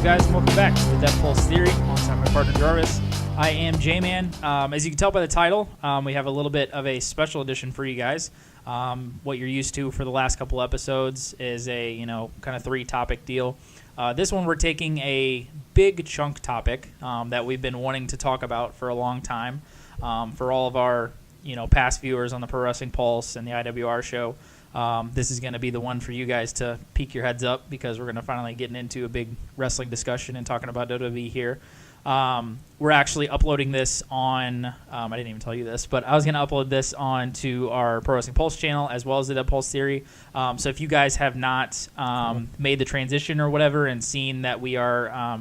guys, and welcome back to the Death Pulse Theory alongside my partner Jarvis. I am Jman. As you can tell by the title, we have a little bit of a special edition for you guys. What you're used to for the last couple episodes is a kind of 3-topic deal. This one we're taking a big chunk topic that we've been wanting to talk about for a long time. For all of our past viewers on the Pro Wrestling Pulse and the IWR show, this is going to be the one for you guys to peek your heads up, because we're going to finally get into a big wrestling discussion and talking about WWE here. We're actually uploading this on, I didn't even tell you this, but I was going to upload this onto our Pro Wrestling Pulse channel as well as the Dead Pulse Theory. So if you guys have not made the transition or whatever and seen that we are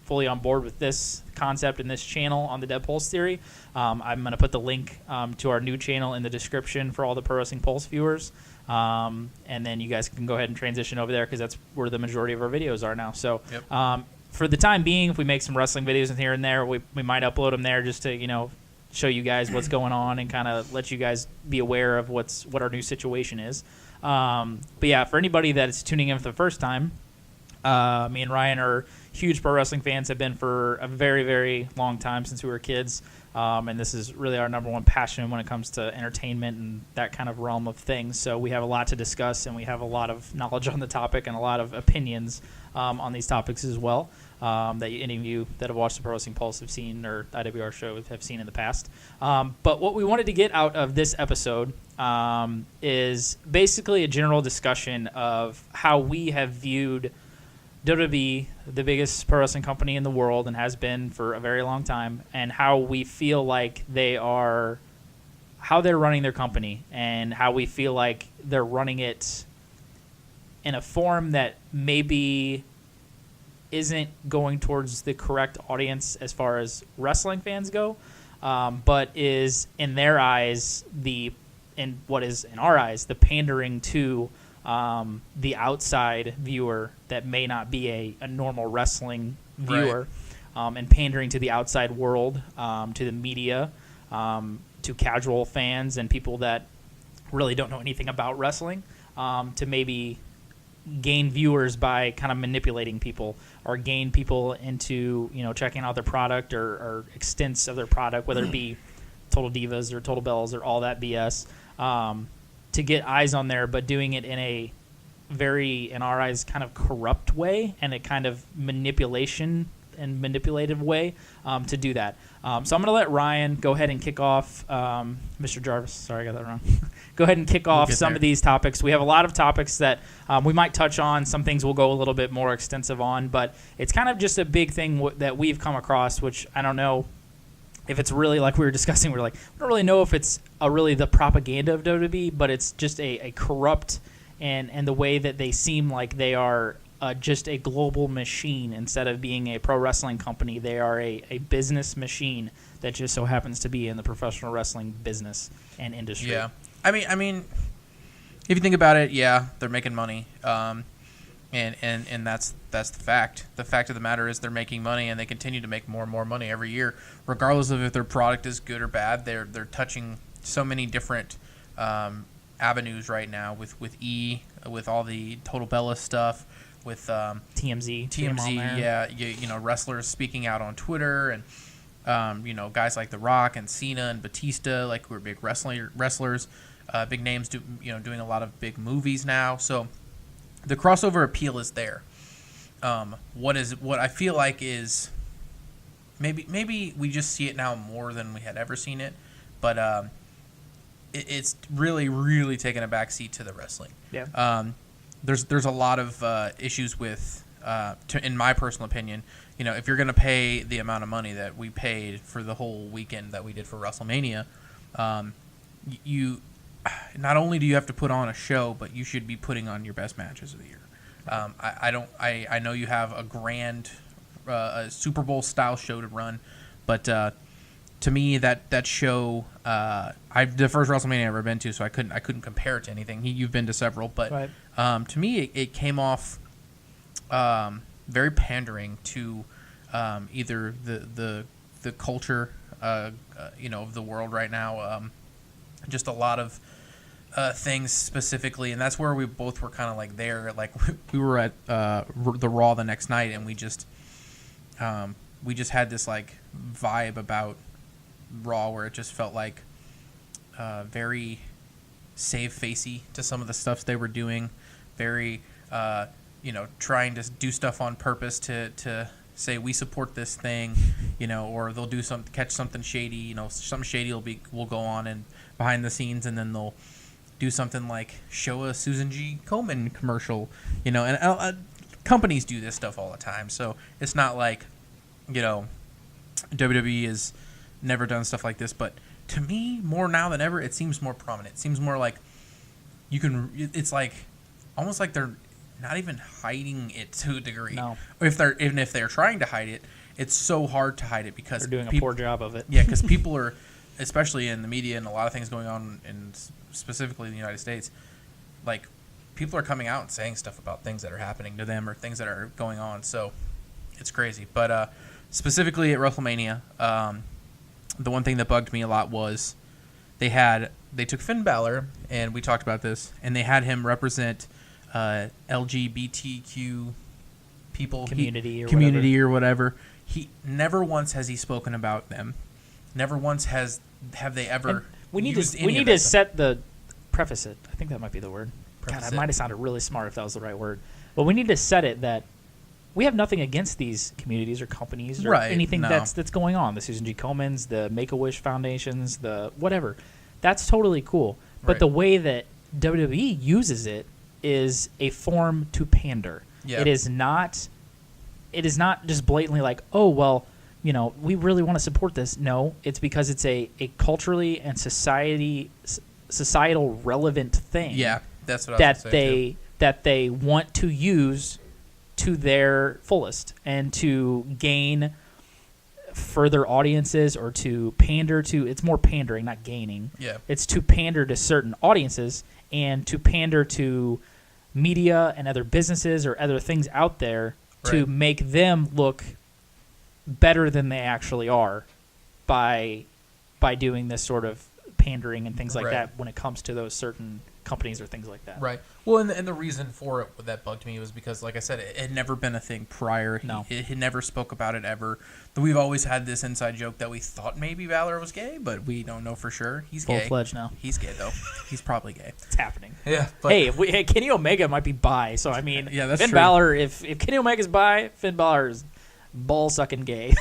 fully on board with this concept and this channel on the Dead Pulse Theory, I'm going to put the link to our new channel in the description for all the Pro Wrestling Pulse viewers. And then you guys can go ahead and transition over there, because that's where the majority of our videos are now. So for the time being, if we make some wrestling videos in here and there, we might upload them there just to show you guys what's going on and kind of let you guys be aware of what our new situation is. But yeah, for anybody that's tuning in for the first time, me and Ryan are huge pro wrestling fans, have been for a very, very long time, since we were kids. And this is really our number one passion when it comes to entertainment and that kind of realm of things. So we have a lot to discuss, and we have a lot of knowledge on the topic and a lot of opinions on these topics as well, that any of you that have watched the Pro Wrestling Pulse have seen, or IWR show have seen in the past. But what we wanted to get out of this episode is basically a general discussion of how we have viewed WWE, the biggest pro wrestling company in the world and has been for a very long time, and how we feel like how they're running their company, and how we feel like they're running it in a form that maybe isn't going towards the correct audience as far as wrestling fans go, but is in their eyes what is in our eyes the pandering to the outside viewer that may not be a normal wrestling viewer, right. And pandering to the outside world, to the media, to casual fans and people that really don't know anything about wrestling, to maybe gain viewers by kind of manipulating people, or gain people into checking out their product or extents of their product, whether it be Total Divas or Total Bellas or all that BS, to get eyes on there, but doing it in a very, in our eyes, kind of corrupt way, and a kind of manipulative way to do that. So I'm going to let Ryan go ahead and kick off, Mr. Jarvis. Sorry, I got that wrong. Go ahead and kick off some of these topics. We have a lot of topics that we might touch on. Some things we'll go a little bit more extensive on, but it's kind of just a big thing that we've come across, which I don't know if it's really, like we were discussing, we don't really know if it's really the propaganda of WWE, but it's just a corrupt and the way that they seem like they are just a global machine instead of being a pro wrestling company. They are a business machine that just so happens to be in the professional wrestling business and industry. Yeah, I mean, if you think about it, yeah, they're making money, and that's the fact. The fact of the matter is they're making money, and they continue to make more and more money every year, regardless of if their product is good or bad. They're touching so many different avenues right now with all the Total Bella stuff, with TMZ, yeah, wrestlers speaking out on Twitter, and guys like The Rock and Cena and Batista, like, who are big wrestlers, big names doing a lot of big movies now. So the crossover appeal is there. What I feel like is maybe we just see it now more than we had ever seen it, but it's really, really taken a backseat to the wrestling. Yeah. There's a lot of issues with, in my personal opinion, if you're going to pay the amount of money that we paid for the whole weekend that we did for WrestleMania, you not only do you have to put on a show, but you should be putting on your best matches of the year. I know you have a grand Super Bowl style show to run, but to me that show, the first WrestleMania I've ever been to, so I couldn't compare it to anything. You've been to several, but right. To me it came off very pandering to either the culture of the world right now, just a lot of things specifically, and that's where we both were kind of like there. Like we were at the Raw the next night, and we just we just had this like vibe about Raw where it just felt like very save-facey to some of the stuff they were doing, very trying to do stuff on purpose to say we support this thing, or they'll do catch something shady, something shady will go on and behind the scenes, and then they'll do something like show a Susan G. Komen commercial, and companies do this stuff all the time. So it's not like, WWE has never done stuff like this, but to me, more now than ever, it seems more prominent. It seems more like it's like almost like they're not even hiding it to a degree. No. Or even if they're trying to hide it, it's so hard to hide it because they're doing a poor job of it. Yeah, because people are, especially in the media and a lot of things going on, in specifically in the United States, like people are coming out and saying stuff about things that are happening to them or things that are going on. So it's crazy. But specifically at WrestleMania, the one thing that bugged me a lot was they took Finn Balor, and we talked about this, and they had him represent LGBTQ people, community or whatever. He never once has he spoken about them. Never once have they ever. And we need to preface it. I think that might be the word. God, I might have sounded really smart if that was the right word. But we need to set it that we have nothing against these communities or companies or anything that's going on. The Susan G. Komens, the Make-A-Wish Foundations, the whatever. That's totally cool. But the way that WWE uses it is a form to pander. Yeah. It is not just blatantly like, oh, well, we really want to support this. No, it's because it's a culturally and societal relevant thing. Yeah, that's what I was going to say, that they want to use to their fullest and to gain further audiences or to pander to. It's more pandering, not gaining. Yeah. It's to pander to certain audiences and to pander to media and other businesses or other things out there to make them look better than they actually are by doing this sort of pandering and things like that when it comes to those certain companies or things like that. Right. Well, and the reason for it that bugged me was because, like I said, it had never been a thing prior. No. He never spoke about it ever. We've always had this inside joke that we thought maybe Balor was gay, but we don't know for sure. He's gay. Full-fledged now. He's gay, though. He's probably gay. It's happening. Yeah. But hey, Kenny Omega might be bi, so I mean, yeah, that's Finn true. Balor, if Kenny Omega's bi, Finn Balor is ball-sucking gay.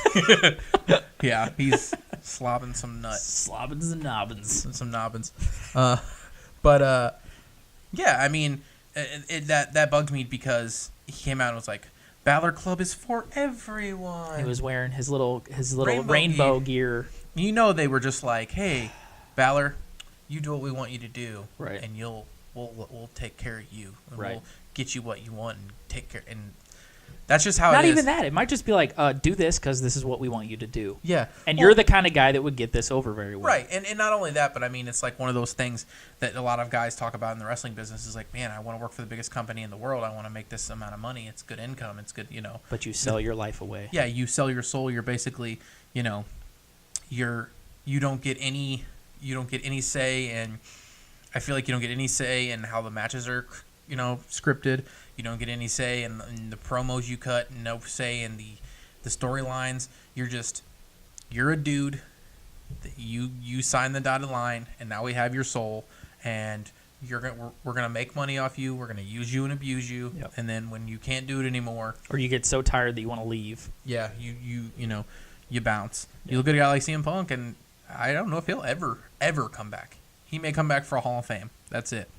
Yeah, he's slobbing some nuts. Slobbins and nobbins. And some nobbins. Yeah, I mean, that bugged me because he came out and was like, Balor Club is for everyone. He was wearing his little rainbow gear. They were just like, hey, Balor, you do what we want you to do, right? And we'll take care of you, and we'll get you what you want and take care. And that's just how it is. Not even that. It might just be like, do this because this is what we want you to do. Yeah. And you're the kind of guy that would get this over very well. Right. And not only that, but I mean, it's like one of those things that a lot of guys talk about in the wrestling business is like, man, I want to work for the biggest company in the world. I want to make this amount of money. It's good income. It's good, But you sell your life away. Yeah. You sell your soul. You're basically, you don't get any say, and I feel like you don't get any say in how the matches are, scripted. You don't get any say in the promos you cut, no say in the storylines. You're a dude. You sign the dotted line, and now we have your soul, and we're gonna make money off you. We're gonna use you and abuse you, and then when you can't do it anymore, or you get so tired that you want to leave. Yeah, you bounce. You look at a guy like CM Punk, and I don't know if he'll ever come back. He may come back for a Hall of Fame. That's it.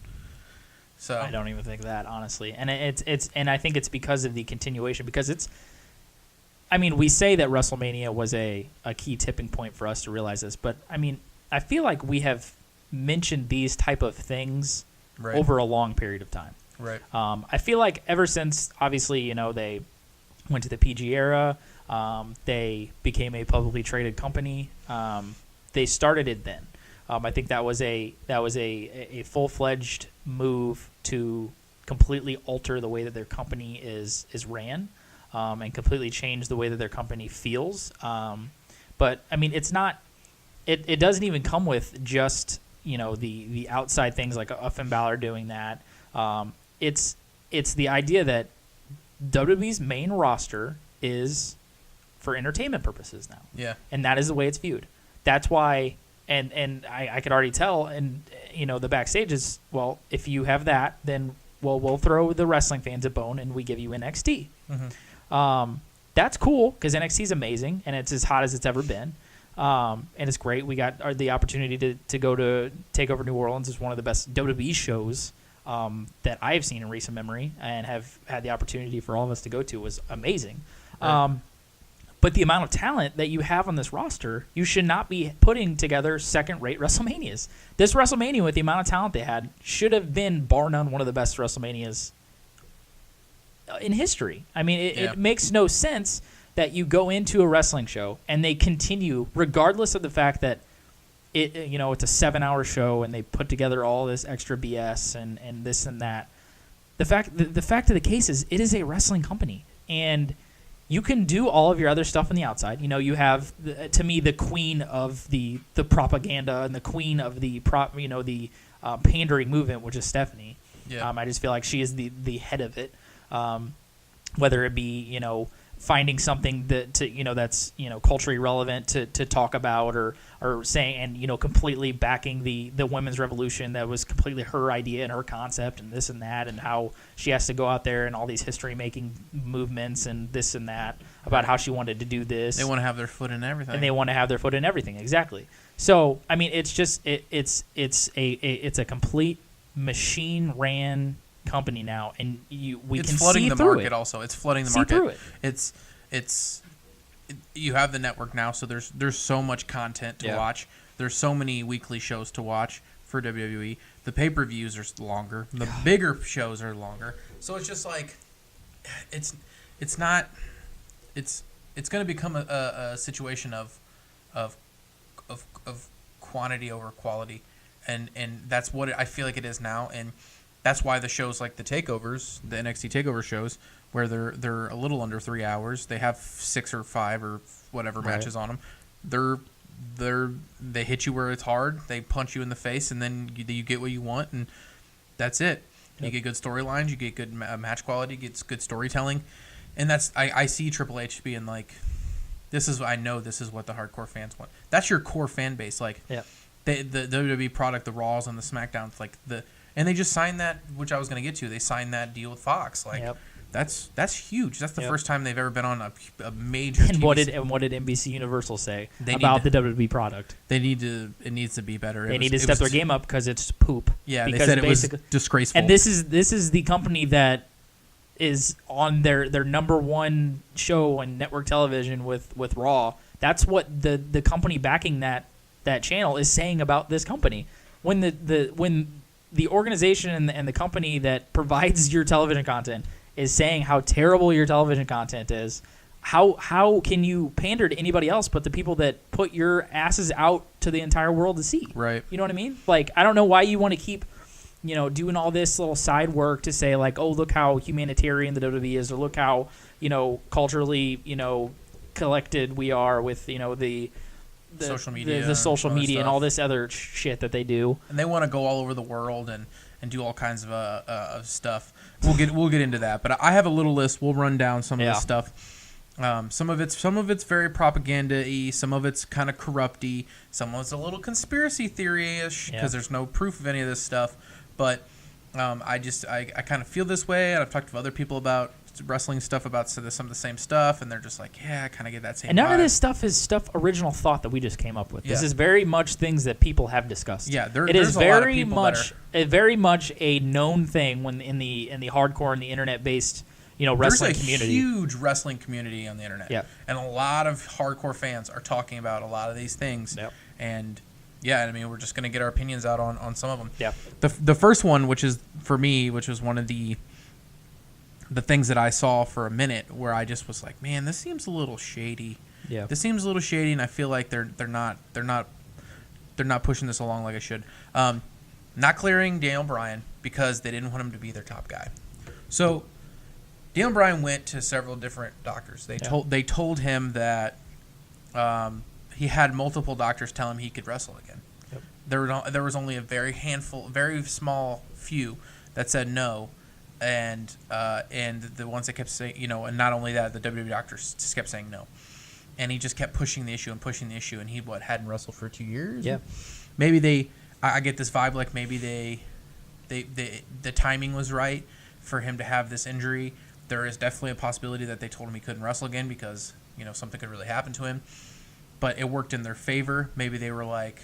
So I don't even think that, honestly. And and I think it's because of the continuation, because we say that WrestleMania was a key tipping point for us to realize this, but I feel like we have mentioned these type of things over a long period of time. Right. I feel like ever since, obviously, they went to the PG era, they became a publicly traded company. They started it then. I think that was a full-fledged move to completely alter the way that their company is ran, and completely change the way that their company feels. But it's not. It doesn't even come with just the outside things like a Finn Balor doing that. It's the idea that WWE's main roster is for entertainment purposes now. Yeah. And that is the way it's viewed. That's why, and I could already tell, and the backstage is, well, if you have that, then we'll throw the wrestling fans a bone and we give you NXT. Mm-hmm. That's cool because NXT is amazing and it's as hot as it's ever been. And it's great. We got the opportunity to go to TakeOver New Orleans. It's one of the best WWE shows that I've seen in recent memory and have had the opportunity for all of us to go to. Was amazing. Right. But the amount of talent that you have on this roster, you should not be putting together second-rate WrestleManias. This WrestleMania, with the amount of talent they had, should have been, bar none, one of the best WrestleManias in history. I mean, it makes no sense that you go into a wrestling show and they continue, regardless of the fact that it's a 7-hour show and they put together all this extra BS and this and that. The fact of the case is, it is a wrestling company, and you can do all of your other stuff on the outside. You have, to me, the queen of the propaganda and the queen of the pandering movement, which is Stephanie. Yeah. I just feel like she is the head of it. Whether it be finding something that's culturally relevant to talk about, or saying, and completely backing the women's revolution that was completely her idea and her concept, and this and that, and how she has to go out there and all these history making movements and this and that about how she wanted to do this. They want to have their foot in everything. And they want to have their foot in everything, exactly. So I mean, it's just it's a complete machine ran company now, and we can flooding see the through market. it. Also, it's flooding the See market. through it. It's you have the network now, so there's so much content to watch. There's so many weekly shows to watch for WWE. The pay-per-views are longer. The bigger shows are longer. So it's just like it's going to become a situation of quantity over quality, and that's what I feel like it is now. And that's why the shows like the takeovers, the NXT takeover shows, where they're a little under 3 hours, they have 6 or 5 or whatever matches on them. They hit you where it's hard. They punch you in the face, and then you get what you want, and that's it. Yep. You get good storylines, you get good match quality, you get good storytelling, and that's I see Triple H being like, I know this is what the hardcore fans want. That's your core fan base, like the WWE product, the Raws and the SmackDowns, like and they just signed that, which I was going to get to. They signed that deal with Fox. Like, that's huge. That's the first time they've ever been on a major. And what did NBC Universal say about the WWE product? It needs to be better. They need to step their game up because it's poop. Yeah, they said it was disgraceful. And this is the company that is on their number one show on network television with Raw. That's what the company backing that channel is saying about this company. When the organization and the company that provides your television content is saying how terrible your television content is, how can you pander to anybody else but the people that put your asses out to the entire world to see? Right. You know what I mean? Like, I don't know why you want to keep, doing all this little side work to say, like, oh, look how humanitarian the WWE is, or look how, culturally, collected we are with, the social media, the social media and all this other shit that they do. And they want to go all over the world and do all kinds of stuff. We'll get into that, but I have a little list. We'll run down some of this stuff. Some of it's very propaganda-y. Some of it's kind of corrupt-y. Some of it's a little conspiracy theory-ish because there's no proof of any of this stuff. But I kind of feel this way, and I've talked to other people about wrestling stuff about some of the same stuff, and they're just like, I kind of get that same and none vibe. of this stuff is original thought that we just came up with. This is very much things that people have discussed. It is very much a known thing when in the hardcore and the internet based wrestling community. There's a huge wrestling community on the internet, and a lot of hardcore fans are talking about a lot of these things. And we're just going to get our opinions out on some of them. The first one, which is for me, which was one of the things that I saw for a minute, where I just was like, man, this seems a little shady. This seems a little shady, and I feel like they're not pushing this along like I should. Not clearing Daniel Bryan because they didn't want him to be their top guy. So Daniel Bryan went to several different doctors. They told him that he had multiple doctors tell him he could wrestle again. There was only a very small few that said no. And the ones that kept saying, and not only that, the WWE doctors just kept saying no. and he just kept pushing the issue, and he hadn't wrestled for 2 years. Yeah, maybe I get this vibe like maybe the timing was right for him to have this injury. There is definitely a possibility that they told him he couldn't wrestle again because something could really happen to him. But it worked in their favor. Maybe they were like,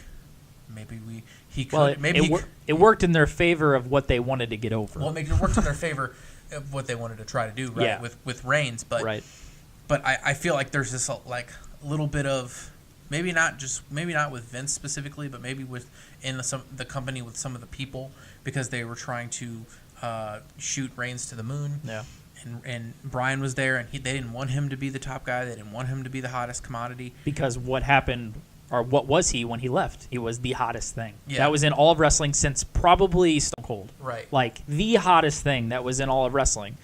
he could. Well, maybe it worked in their favor of what they wanted to get over. Well, maybe it worked in their favor of what they wanted to try to do, right? Yeah. With Reigns, but right. But I feel like there's this like little bit of maybe not with Vince specifically, but maybe in the company with some of the people, because they were trying to shoot Reigns to the moon. Yeah. And Brian was there, and they didn't want him to be the top guy. They didn't want him to be the hottest commodity. Because what happened, or what was he when he left? He was the hottest thing. Yeah. That was in all of wrestling since probably Stone Cold. Right. Like, the hottest thing that was in all of wrestling.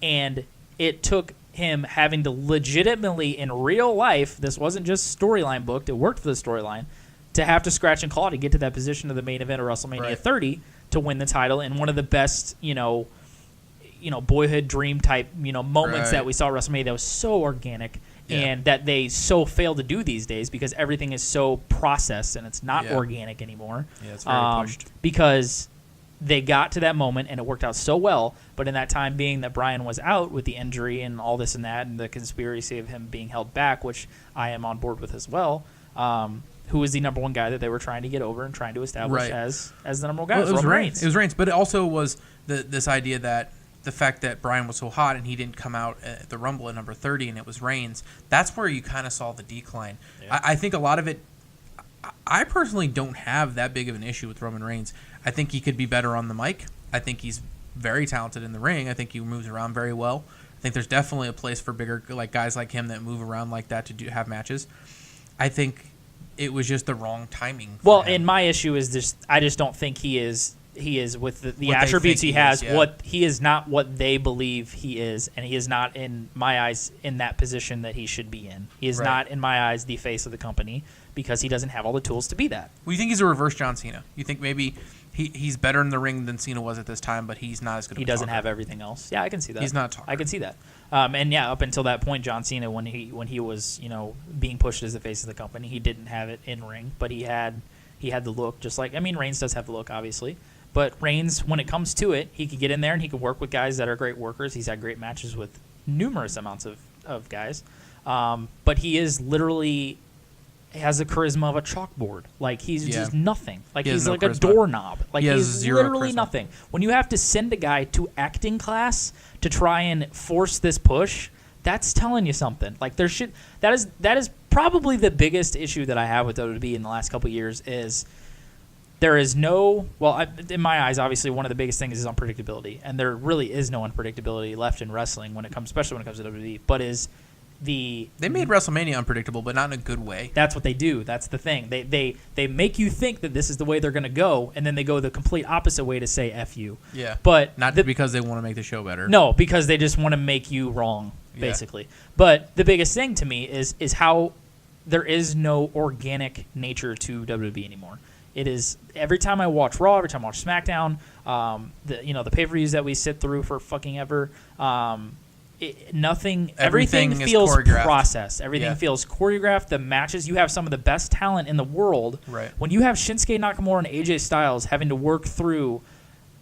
And it took him having to legitimately, in real life, this wasn't just storyline booked, it worked for the storyline, to have to scratch and claw to get to that position of the main event of WrestleMania 30 to win the title in one of the best, boyhood dream type, moments that we saw at WrestleMania that was so organic and that they so fail to do these days because everything is so processed and it's not organic anymore. Yeah, it's very pushed. Because they got to that moment and it worked out so well, but in that time being that Brian was out with the injury and all this and that and the conspiracy of him being held back, which I am on board with as well, who was the number one guy that they were trying to get over and trying to establish as the number one guy? Well, it was Reigns. It was Reigns, but it also was this idea that the fact that Brian was so hot and he didn't come out at the Rumble at number 30 and it was Reigns, that's where you kind of saw the decline. Yeah. I think a lot of it, I personally don't have that big of an issue with Roman Reigns. I think he could be better on the mic. I think he's very talented in the ring. I think he moves around very well. I think there's definitely a place for bigger guys like him that move around like that to have matches. I think it was just the wrong timing. Well, and my issue is just I just don't think he is with the attributes he has. What he is not what they believe he is, and he is not in my eyes in that position that he should be in. He is not in my eyes the face of the company because he doesn't have all the tools to be that. Well, you think he's a reverse John Cena? You think maybe he's better in the ring than Cena was at this time, but he's not as good. He doesn't have everything else. Yeah, I can see that. He's not a talker. I can see that. And up until that point, John Cena, when he was being pushed as the face of the company, he didn't have it in ring, but he had the look. Just like Reigns does have the look, obviously. But Reigns, when it comes to it, he could get in there and he could work with guys that are great workers. He's had great matches with numerous amounts of guys. But he is literally has the charisma of a chalkboard. Like, he's just nothing. Like, he's like charisma. A doorknob. Like, he's literally nothing. When you have to send a guy to acting class to try and force this push, that's telling you something. Like, that is probably the biggest issue that I have with WWE in the last couple of years is there is no, in my eyes, obviously one of the biggest things is unpredictability, and there really is no unpredictability left in wrestling especially when it comes to WWE. But they made WrestleMania unpredictable, but not in a good way. That's what they do. That's the thing. They make you think that this is the way they're going to go, and then they go the complete opposite way to say F you. Yeah, but not because they want to make the show better. No, because they just want to make you wrong, basically. Yeah. But the biggest thing to me is how there is no organic nature to WWE anymore. It is every time I watch Raw, every time I watch SmackDown, the pay-per-views that we sit through for fucking ever, everything feels processed. Everything feels choreographed. The matches, you have some of the best talent in the world. Right. When you have Shinsuke Nakamura and AJ Styles having to work through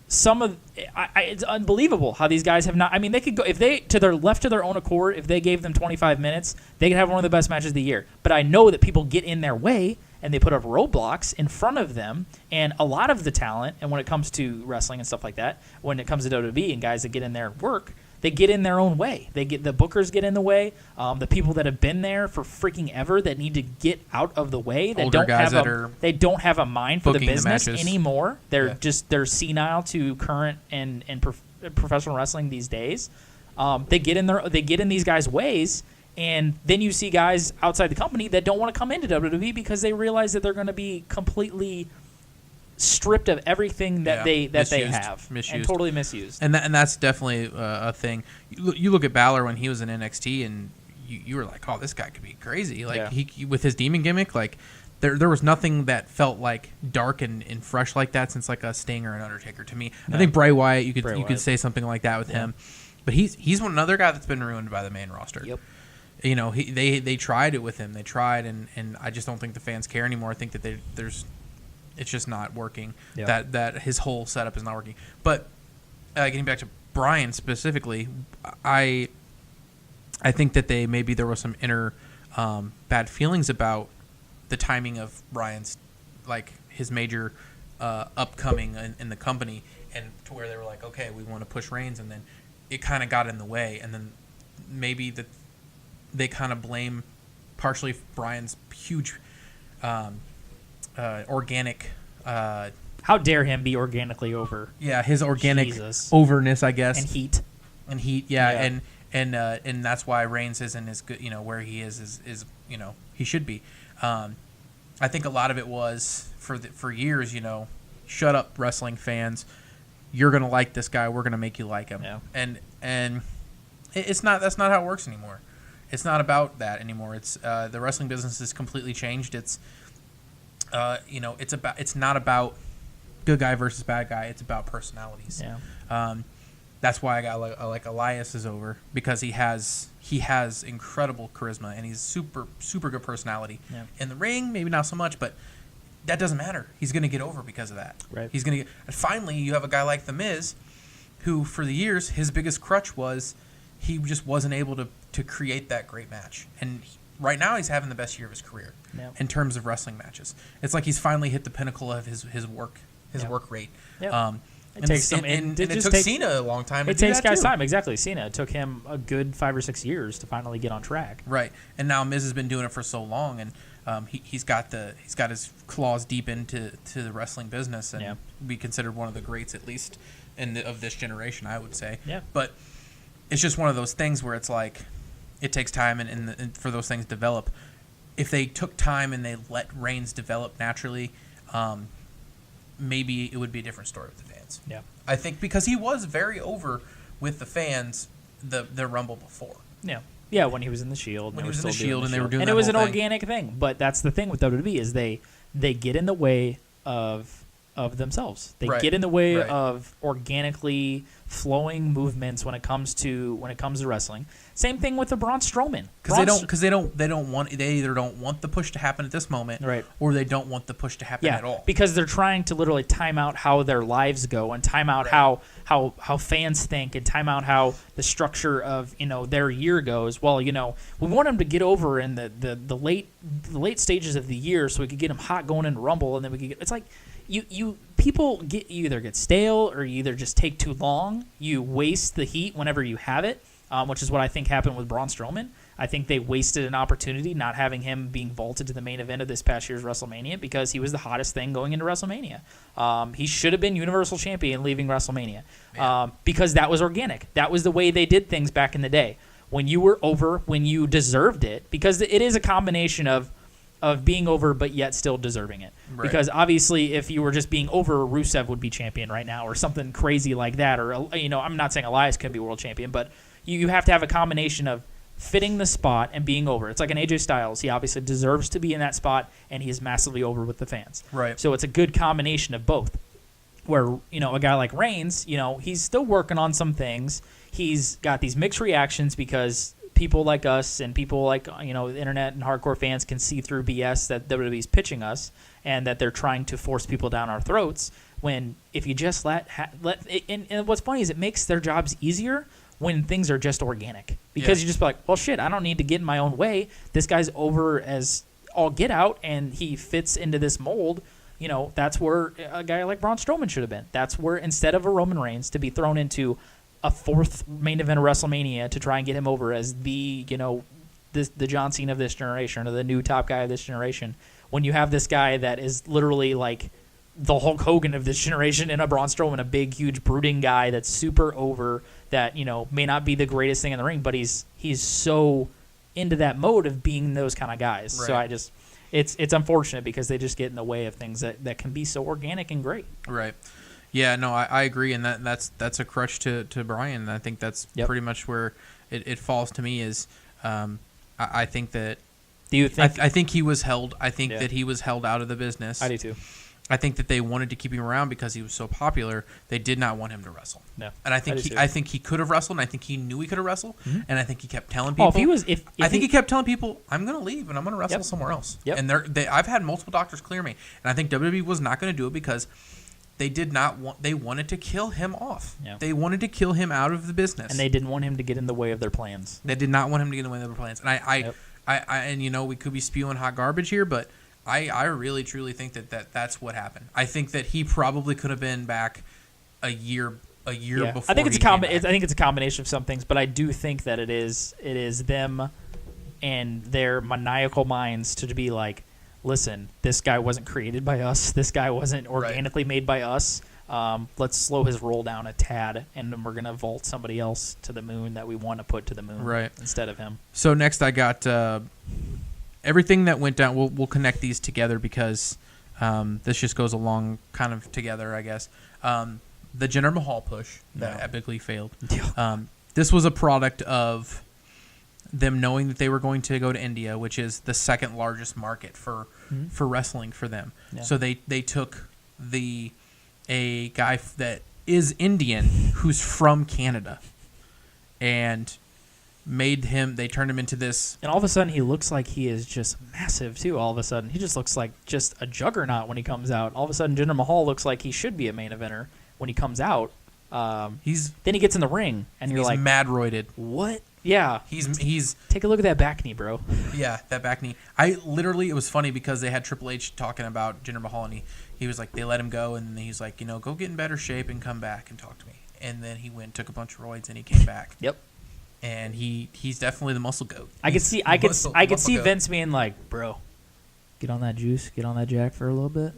it's unbelievable how these guys have not. I mean, they could go if they to their left to their own accord. If they gave them 25 minutes, they could have one of the best matches of the year. But I know that people get in their way and they put up roadblocks in front of them. And a lot of the talent, and when it comes to wrestling and stuff like that, when it comes to WWE and guys that get in there and work, they get in their own way. The bookers get in the way. The people that have been there for freaking ever that need to get out of the way. They don't have a mind for the business anymore. They're they're senile to current and professional wrestling these days. They get in these guys' ways. And then you see guys outside the company that don't want to come into WWE because they realize that they're going to be completely stripped of everything that they have and totally misused. And that's definitely a thing. You look at Balor when he was in NXT, and you were like, oh, this guy could be crazy. Like he with his demon gimmick, like there was nothing that felt like dark and fresh like that since like a Sting or an Undertaker to me. No. I think Bray Wyatt, you could say something like that with him, but he's another guy that's been ruined by the main roster. Yep. they tried it with him. They tried, and I just don't think the fans care anymore. I think that it's just not working. Yeah. That his whole setup is not working. But getting back to Brian specifically, I think that there was some inner bad feelings about the timing of Brian's, like, his major upcoming in the company, and to where they were like, okay, we want to push Reigns, and then it kind of got in the way, and then maybe they kind of blame partially Brian's huge organic. How dare him be organically over? Yeah, his organic Jesus. overness, I guess. And heat. Yeah. And that's why Reigns isn't as good, where he is he should be. I think a lot of it was for years, shut up, wrestling fans. You're gonna like this guy. We're gonna make you like him. Yeah. And that's not how it works anymore. It's not about that anymore. It's the wrestling business has completely changed. It's it's not about good guy versus bad guy. It's about personalities. Yeah. That's why I like Elias is over, because he has incredible charisma, and he's super good personality. Yeah. In the ring, maybe not so much, but that doesn't matter. He's going to get over because of that. Right. He's going to and finally you have a guy like The Miz, who for the years his biggest crutch was he just wasn't able to create that great match. And right now he's having the best year of his career in terms of wrestling matches. It's like he's finally hit the pinnacle of his work rate. Yeah. It takes some, and it it just took takes, Cena a long time. It takes guys time, exactly. Cena, it took him a good 5 or 6 years to finally get on track. Right, and now Miz has been doing it for so long, and he's got his claws deep into the wrestling business, and be considered one of the greats, at least of this generation, I would say. Yeah. But it's just one of those things where it's like it takes time, and for those things to develop. If they took time and they let Reigns develop naturally, maybe it would be a different story with the fans. Yeah. I think because he was very over with the fans the Rumble before. Yeah. Yeah, when he was in the Shield. When he was in the Shield and they were doing and that it was whole an thing. organic thing. But that's the thing with WWE is they get in the way of themselves. They get in the way of organically flowing movements when it comes to wrestling. Same thing with the Braun Strowman. Because they either don't want the push to happen at this moment, right, or they don't want the push to happen at all. Because they're trying to literally time out how their lives go, and time out how fans think, and time out how the structure of their year goes. Well, we want them to get over in the late stages of the year, so we could get them hot going into Rumble, and then we could get. It's like people either get stale or you either just take too long. You waste the heat whenever you have it, which is what I think happened with Braun Strowman. I think they wasted an opportunity not having him being vaulted to the main event of this past year's WrestleMania, because he was the hottest thing going into WrestleMania. He should have been Universal Champion leaving WrestleMania, because that was organic. That was the way they did things back in the day. When you were over, when you deserved it, because it is a combination of being over but yet still deserving it. Right. Because obviously if you were just being over, Rusev would be champion right now or something crazy like that. Or, I'm not saying Elias couldn't be world champion, but you have to have a combination of fitting the spot and being over. It's like an AJ Styles. He obviously deserves to be in that spot, and he is massively over with the fans. Right. So it's a good combination of both. Where, a guy like Reigns, he's still working on some things. He's got these mixed reactions because people like us and people like the internet and hardcore fans can see through BS that WWE's pitching us, and that they're trying to force people down our throats. When if you just let and what's funny is it makes their jobs easier when things are just organic, because you just be like, well, shit, I don't need to get in my own way. This guy's over as all get out, and he fits into this mold. That's where a guy like Braun Strowman should have been. That's where, instead of a Roman Reigns to be thrown into a fourth main event of WrestleMania to try and get him over as the John Cena of this generation, or the new top guy of this generation, when you have this guy that is literally like the Hulk Hogan of this generation, and a Braun Strowman, a big, huge, brooding guy that's super over, that may not be the greatest thing in the ring, but he's so into that mode of being those kind of guys. Right. So it's unfortunate because they just get in the way of things that can be so organic and great. Right. Yeah, no, I agree, and that's a crutch to Brian. And I think that's pretty much where it falls to me. Is I think that. Do you think? I think he was held. I think that he was held out of the business. I do too. I think that they wanted to keep him around because he was so popular. They did not want him to wrestle. No, and I think he could have wrestled, and I think he knew he could have wrestled, and I think he kept telling people. He kept telling people, "I'm going to leave and I'm going to wrestle somewhere else." Yep. And I've had multiple doctors clear me, and I think WWE was not going to do it because they did not want. They wanted to kill him off. Yeah. They wanted to kill him out of the business, and they didn't want him to get in the way of their plans. They did not want him to get in the way of their plans, and and we could be spewing hot garbage here, but I really truly think that's what happened. I think that he probably could have been back a year before. I think it's a combination of some things, but I do think that it is them and their maniacal minds to be like, listen, this guy wasn't created by us. This guy wasn't organically made by us. Let's slow his roll down a tad, and then we're going to vault somebody else to the moon that we want to put to the moon instead of him. So next I got everything that went down. We'll connect these together because this just goes along kind of together, I guess. The Jinder Mahal push that epically failed. This was a product of them knowing that they were going to go to India, which is the second largest market for wrestling for them. Yeah. So they took a guy that is Indian who's from Canada and they turned him into this. And all of a sudden he looks like he is just massive too. All of a sudden he just looks like just a juggernaut when he comes out. All of a sudden Jinder Mahal looks like he should be a main eventer when he comes out. Then he gets in the ring and you're like, mad roided. What? Yeah. He's take a look at that back knee, bro. Yeah, that back knee. It was funny because they had Triple H talking about Jinder Mahal and he was like, they let him go and he's like, go get in better shape and come back and talk to me. And then he went and took a bunch of roids and he came back. Yep. And he's definitely the muscle goat. I could see Vince being like, bro, get on that juice, get on that jack for a little bit.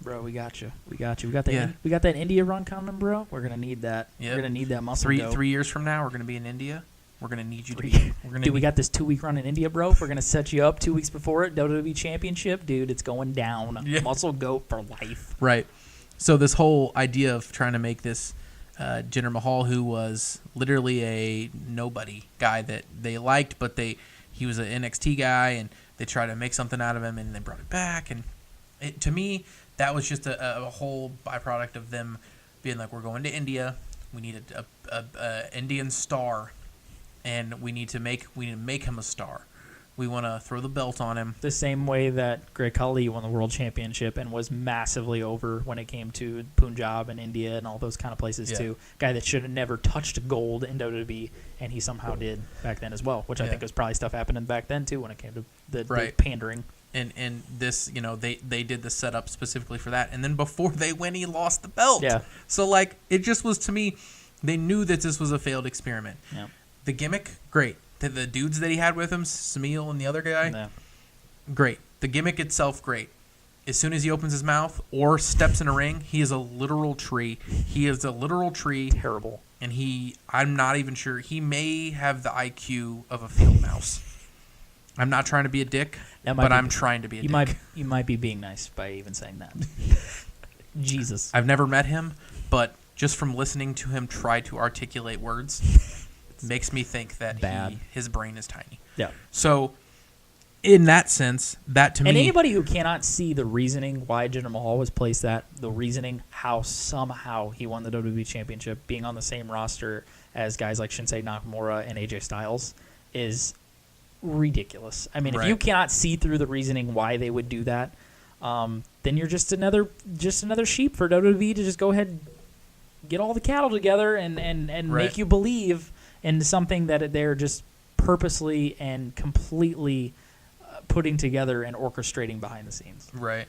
Bro, we got you. We got that India run coming, bro. We're gonna need that. Yep. We're gonna need that muscle. 3 years from now, we're gonna be in India. We're gonna need you to be. Dude, we got this 2-week run in India, bro. We're gonna set you up 2 weeks before it. WWE Championship, dude. It's going down. Yeah. Muscle goat for life. Right. So this whole idea of trying to make this Jinder Mahal, who was literally a nobody guy that they liked, but he was an NXT guy, and they tried to make something out of him, and they brought it back. And to me, that was just a whole byproduct of them being like, we're going to India. We need a Indian star, and we need to make him a star. We want to throw the belt on him. The same way that Great Khali won the world championship and was massively over when it came to Punjab and India and all those kind of places too. Guy that should have never touched gold in WWE, and he somehow did back then as well, which I think was probably stuff happening back then too when it came to the pandering. And this, they did the setup specifically for that. And then before they went, he lost the belt. Yeah. So, it just was, to me, they knew that this was a failed experiment. Yeah. The gimmick, great. The dudes that he had with him, Samil and the other guy, great. The gimmick itself, great. As soon as he opens his mouth or steps in a ring, he is a literal tree. He is a literal tree. Terrible. And I'm not even sure. He may have the IQ of a field mouse. I'm not trying to be a dick, but I'm trying to be a dick. You might be being nice by even saying that. Jesus. I've never met him, but just from listening to him try to articulate words makes me think that his brain is tiny. Yeah. So, in that sense, that to me... And anybody who cannot see the reasoning why Jinder Mahal was placed the reasoning how somehow he won the WWE Championship, being on the same roster as guys like Shinsuke Nakamura and AJ Styles, is ridiculous. I mean, if you cannot see through the reasoning why they would do that, then you're just another sheep for WWE to just go ahead and get all the cattle together and make you believe in something that they're just purposely and completely putting together and orchestrating behind the scenes. Right.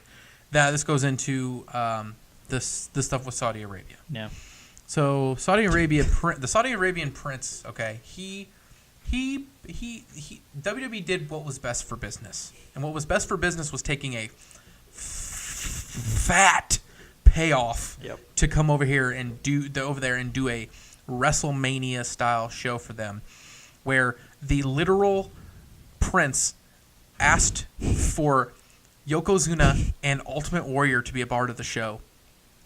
Now this goes into the stuff with Saudi Arabia. Yeah. So Saudi Arabia, the Saudi Arabian prince. Okay, he WWE did what was best for business, and what was best for business was taking a fat payoff to come over here and do a WrestleMania style show for them, where the literal prince asked for Yokozuna and Ultimate Warrior to be a part of the show.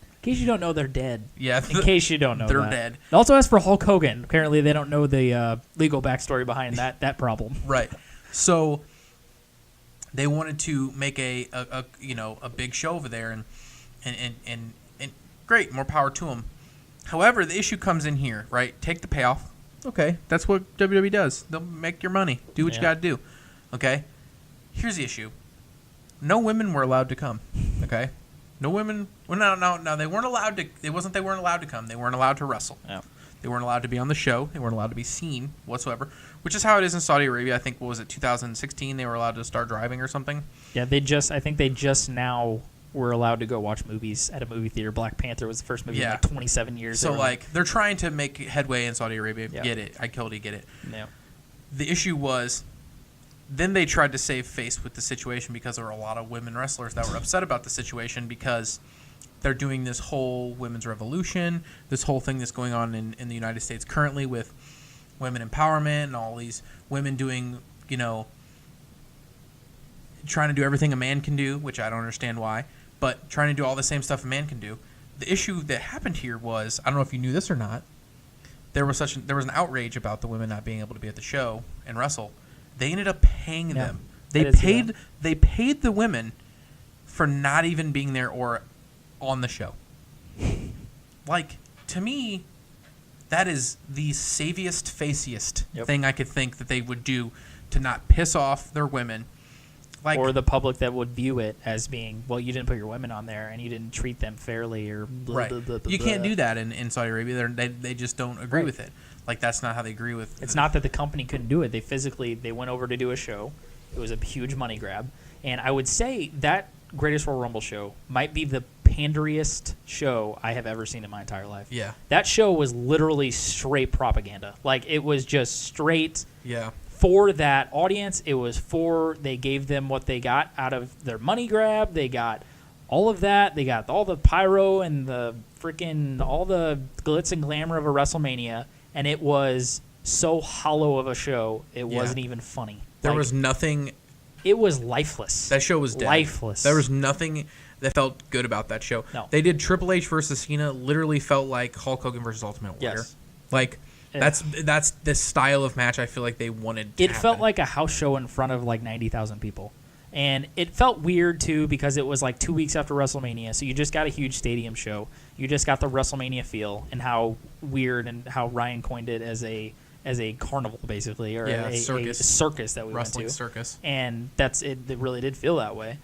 In case you don't know, they're dead. Yeah. In case you don't know, they're dead. They also asked for Hulk Hogan. Apparently, they don't know the legal backstory behind that problem. Right. So they wanted to make a big show over there, and And great, more power to them. However, the issue comes in here, right? Take the payoff. Okay, that's what WWE does. They'll make your money. Do what you got to do. Okay? Here's the issue. No women were allowed to come. Okay? No women. Well, no. They weren't allowed to. It wasn't they weren't allowed to come. They weren't allowed to wrestle. Yeah. They weren't allowed to be on the show. They weren't allowed to be seen whatsoever, which is how it is in Saudi Arabia. I think, what was it, 2016? They were allowed to start driving or something. Yeah, I think they just now were allowed to go watch movies at a movie theater. Black Panther was the first movie in like 27 years. So, they're trying to make headway in Saudi Arabia. Yeah. Get it. I totally get it. Yeah. The issue was, then they tried to save face with the situation because there were a lot of women wrestlers that were upset about the situation because they're doing this whole women's revolution, this whole thing that's going on in the United States currently with women empowerment and all these women doing, trying to do everything a man can do, which I don't understand why, but trying to do all the same stuff a man can do. The issue that happened here was, I don't know if you knew this or not, there was an outrage about the women not being able to be at the show and wrestle. They ended up paying them. They paid the women for not even being there or on the show. Like, to me, that is the saviest, faciest thing I could think that they would do to not piss off their women. Like, or the public that would view it as being, well, you didn't put your women on there and you didn't treat them fairly, or blah, blah, blah, blah, you blah. can't do that in Saudi Arabia. They just don't agree with it. Like, that's not how they agree with. It's not that the company couldn't do it. They went over to do a show. It was a huge money grab, and I would say that Greatest Royal Rumble show might be the panderiest show I have ever seen in my entire life. Yeah, that show was literally straight propaganda. Like, it was just straight. Yeah. For that audience, they gave them what they got out of their money grab. They got all of that. They got all the pyro and all the glitz and glamour of a WrestleMania, and it was so hollow of a show, it wasn't even funny. There was nothing. It was lifeless. That show was dead. Lifeless. There was nothing that felt good about that show. No. They did Triple H versus Cena, literally felt like Hulk Hogan versus Ultimate Warrior. Yes. Like, that's the style of match I feel like they wanted to It happen. felt like a house show in front of like 90,000 people. And it felt weird, too, because it was like 2 weeks after WrestleMania, so you just got a huge stadium show. You just got the WrestleMania feel, and how weird, and how Ryan coined it as a carnival, basically, or a circus that we Wrestling went to. circus. And that's it. It really did feel that way.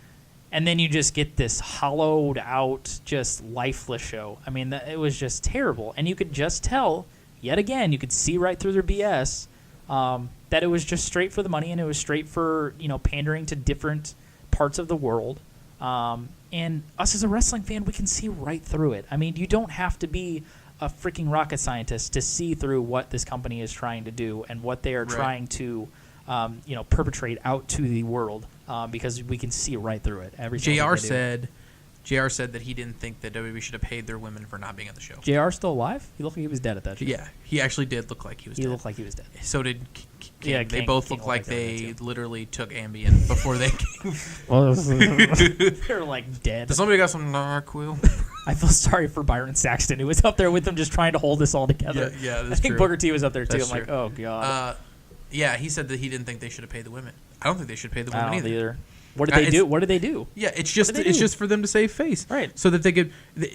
And then you just get this hollowed out, just lifeless show. I mean, it was just terrible. And you could just tell, yet again, you could see right through their BS, that it was just straight for the money, and it was straight for, pandering to different parts of the world. And us as a wrestling fan, we can see right through it. I mean, you don't have to be a freaking rocket scientist to see through what this company is trying to do and what they are trying to, perpetrate out to the world, because we can see right through it. JR said that he didn't think that WWE should have paid their women for not being on the show. JR still alive? He looked like he was dead at that show. Yeah, he actually did look like he was dead. He looked like he was dead. So did King. Yeah, they both looked like they literally took Ambien before they came. Well, they're like dead. Does somebody got some NyQuil? I feel sorry for Byron Saxton, who was up there with them just trying to hold this all together. Yeah, that's I think true. Booker T was up there, too. That's I'm like, true. oh, God. Yeah, he said that he didn't think they should have paid the women. I don't think they should pay the women either. What did they do? What did they do? Yeah, it's just for them to save face, right? So that they could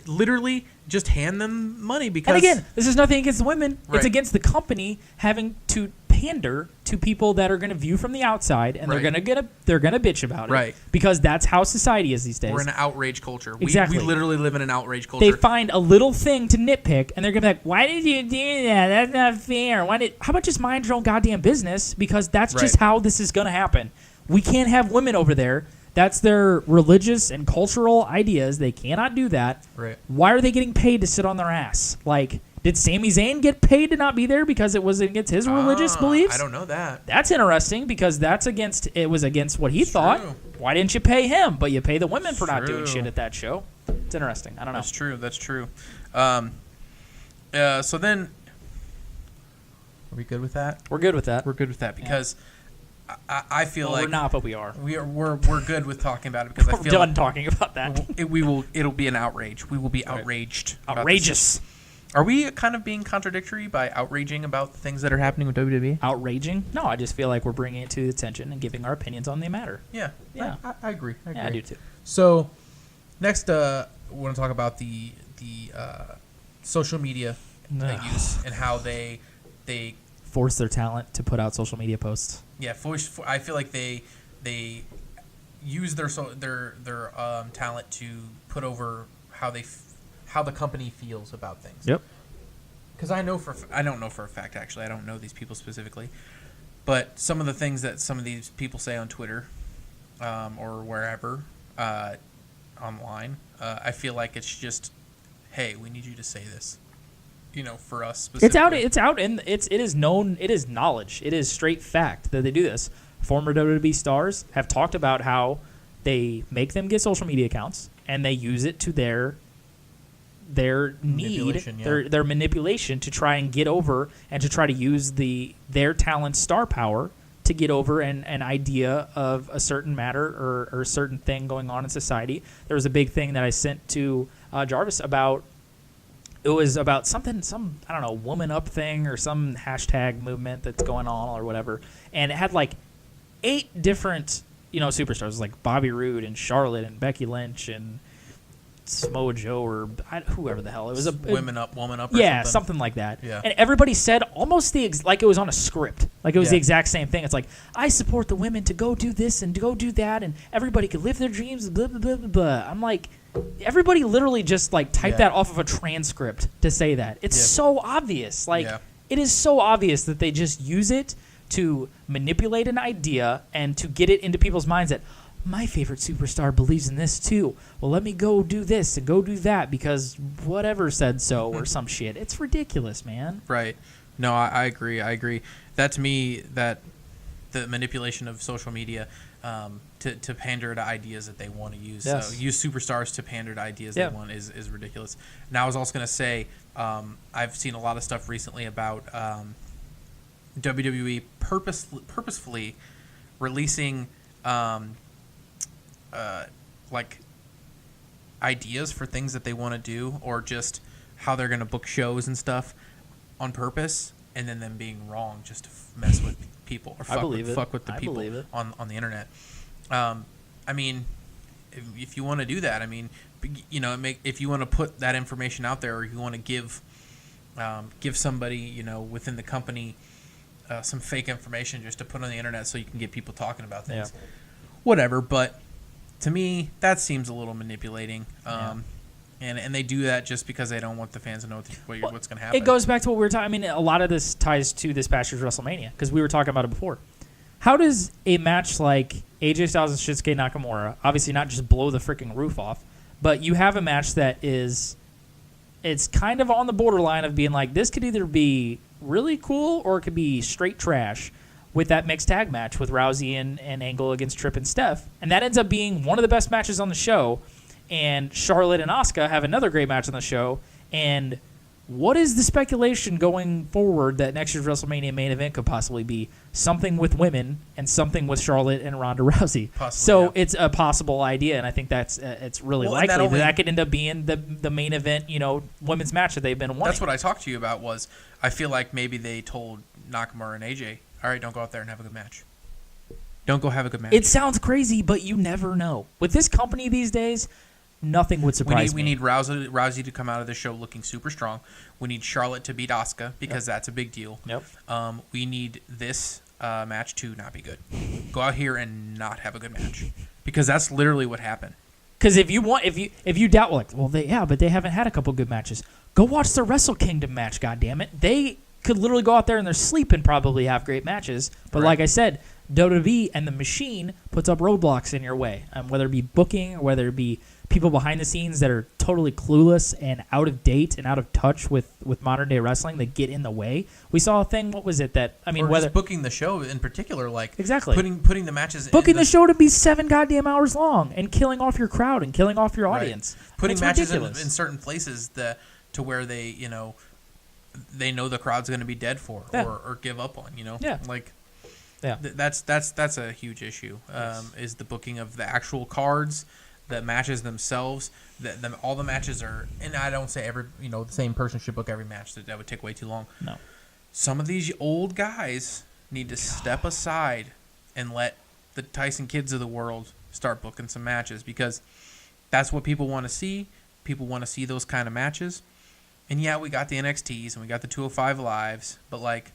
literally just hand them money because. And again, this is nothing against the women. Right. It's against the company having to pander to people that are going to view from the outside, and they're going to bitch about it, right? Because that's how society is these days. We're in an outrage culture. Exactly. We literally live in an outrage culture. They find a little thing to nitpick, and they're going to be like, "Why did you do that? That's not fair. How about just mind your own goddamn business? Because that's just how this is going to happen. We can't have women over there." That's their religious and cultural ideas. They cannot do that. Right. Why are they getting paid to sit on their ass? Like, did Sami Zayn get paid to not be there because it was against his religious beliefs? I don't know that. That's interesting because it was against what he thought. Why didn't you pay him? But you pay the women for not doing shit at that show. It's interesting. I don't know. That's true. So then, are we good with that? We're good with that. We're good with that because I feel like we're not, but we are. We're good with talking about it because I feel we're done talking about that. It'll be an outrage. We will be outraged. Outrageous. Are we kind of being contradictory by outraging about the things that are happening with WWE? Outraging? No, I just feel like we're bringing it to the attention and giving our opinions on the matter. Yeah. I agree. Yeah, I do too. So, next, want to talk about the social media use and how they force their talent to put out social media posts. Yeah, I feel like they use their talent to put over how the company feels about things. Yep. Because I don't know for a fact, actually. I don't know these people specifically. But some of the things that some of these people say on Twitter or wherever online, I feel like it's just, hey, we need you to say this. For us specifically. It's out, and it is known. It is knowledge. It is straight fact that they do this. Former WWE stars have talked about how they make them get social media accounts, and they use it to their manipulation to try and get over and to try to use their talent star power to get over an idea of a certain matter or a certain thing going on in society. There was a big thing that I sent to Jarvis about. It was about some I don't know, woman up thing or some hashtag movement that's going on or whatever, and it had like 8 different superstars like Bobby Roode and Charlotte and Becky Lynch and Samoa Joe or whoever the hell it was. Woman up. Or yeah, something like that. Yeah. And everybody said almost like it was on a script, like it was the exact same thing. It's like, I support the women to go do this and to go do that, and everybody could live their dreams. Blah blah blah blah blah. I'm like, everybody literally just like typed that off of a transcript to say that. It's so obvious. Like it is so obvious that they just use it to manipulate an idea and to get it into people's minds that my favorite superstar believes in this too. Well, let me go do this and go do that because whatever said so or some shit. It's ridiculous, man. Right. No, I agree. That to me, that the manipulation of social media to pander to ideas that they want to use. Yes. So use superstars to pander to ideas they want is ridiculous. Now, I was also going to say, I've seen a lot of stuff recently about WWE purposefully releasing like ideas for things that they want to do, or just how they're going to book shows and stuff on purpose, and then them being wrong just to mess with people or fuck with the people on the internet. I mean, if you want to do that, I mean, if you want to put that information out there, or you want to give somebody within the company some fake information just to put on the internet so you can get people talking about things, whatever. But to me, that seems a little manipulating. And they do that just because they don't want the fans to know what's going to happen. It goes back to what we were talking. I mean, a lot of this ties to this past year's WrestleMania because we were talking about it before. How does a match like AJ Styles and Shinsuke Nakamura, obviously not just blow the freaking roof off, but you have a match that it's kind of on the borderline of being like, this could either be really cool or it could be straight trash, with that mixed tag match with Rousey and Angle against Tripp and Steph. And that ends up being one of the best matches on the show. And Charlotte and Asuka have another great match on the show. And what is the speculation going forward that next year's WrestleMania main event could possibly be? Something with women and something with Charlotte and Ronda Rousey. It's a possible idea, and I think that's it's really likely that could end up being the main event, women's match that they've been wanting. That's what I talked to you about. Was I feel like maybe they told Nakamura and AJ, all right, don't go out there and have a good match. Don't go have a good match. It sounds crazy, but you never know. With this company these days, nothing would surprise me. We need Rousey to come out of the show looking super strong. We need Charlotte to beat Asuka because that's a big deal. Yep. We need this match to not be good. Go out here and not have a good match because that's literally what happened. Because if you doubt, but they haven't had a couple good matches. Go watch the Wrestle Kingdom match. goddammit. They could literally go out there in their sleep and probably have great matches. But like I said, WWE and the machine puts up roadblocks in your way, whether it be booking or whether it be people behind the scenes that are totally clueless and out of date and out of touch with modern day wrestling that get in the way. We saw a thing. What was it that just booking the show in particular, like exactly putting the matches, booking the show to be 7 goddamn hours long and killing off your crowd and killing off your audience, putting matches in certain places to where they they know the crowd's going to be dead for or give up on. That's a huge issue. Is the booking of the actual cards. The matches themselves, all the matches are, and I don't say the same person should book every match. That would take way too long. No. Some of these old guys need to step aside and let the Tyson Kids of the world start booking some matches because that's what people want to see. people want to see those kind of matches. And yeah, we got the NXTs and we got the 205 Lives, but like,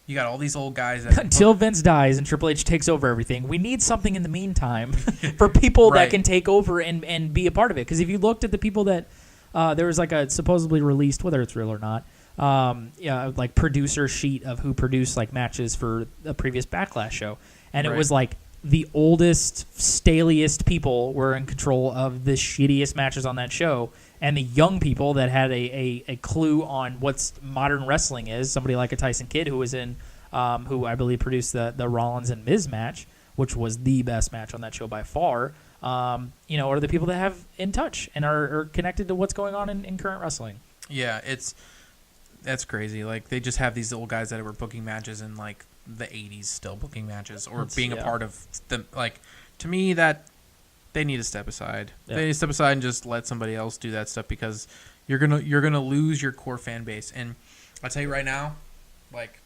you got all these old guys that until Vince dies and Triple H takes over everything, we need something in the meantime for people that can take over and be a part of it. Because if you looked at the people that there was like a supposedly released, whether it's real or not, like producer sheet of who produced like matches for a previous Backlash show, and it was like the oldest, staliest people were in control of the shittiest matches on that show. And the young people that had a clue on what's modern wrestling is, somebody like a Tyson Kidd who was in, who I believe produced the Rollins and Miz match, which was the best match on that show by far, are the people that have in touch and are connected to what's going on in current wrestling. Yeah, that's crazy. Like, they just have these old guys that were booking matches in, like, the 80s still booking matches or being a part of them. Like, to me, that... They need to step aside. Yeah. They need to step aside and just let somebody else do that stuff because you're gonna lose your core fan base. And I'll tell you right now, like,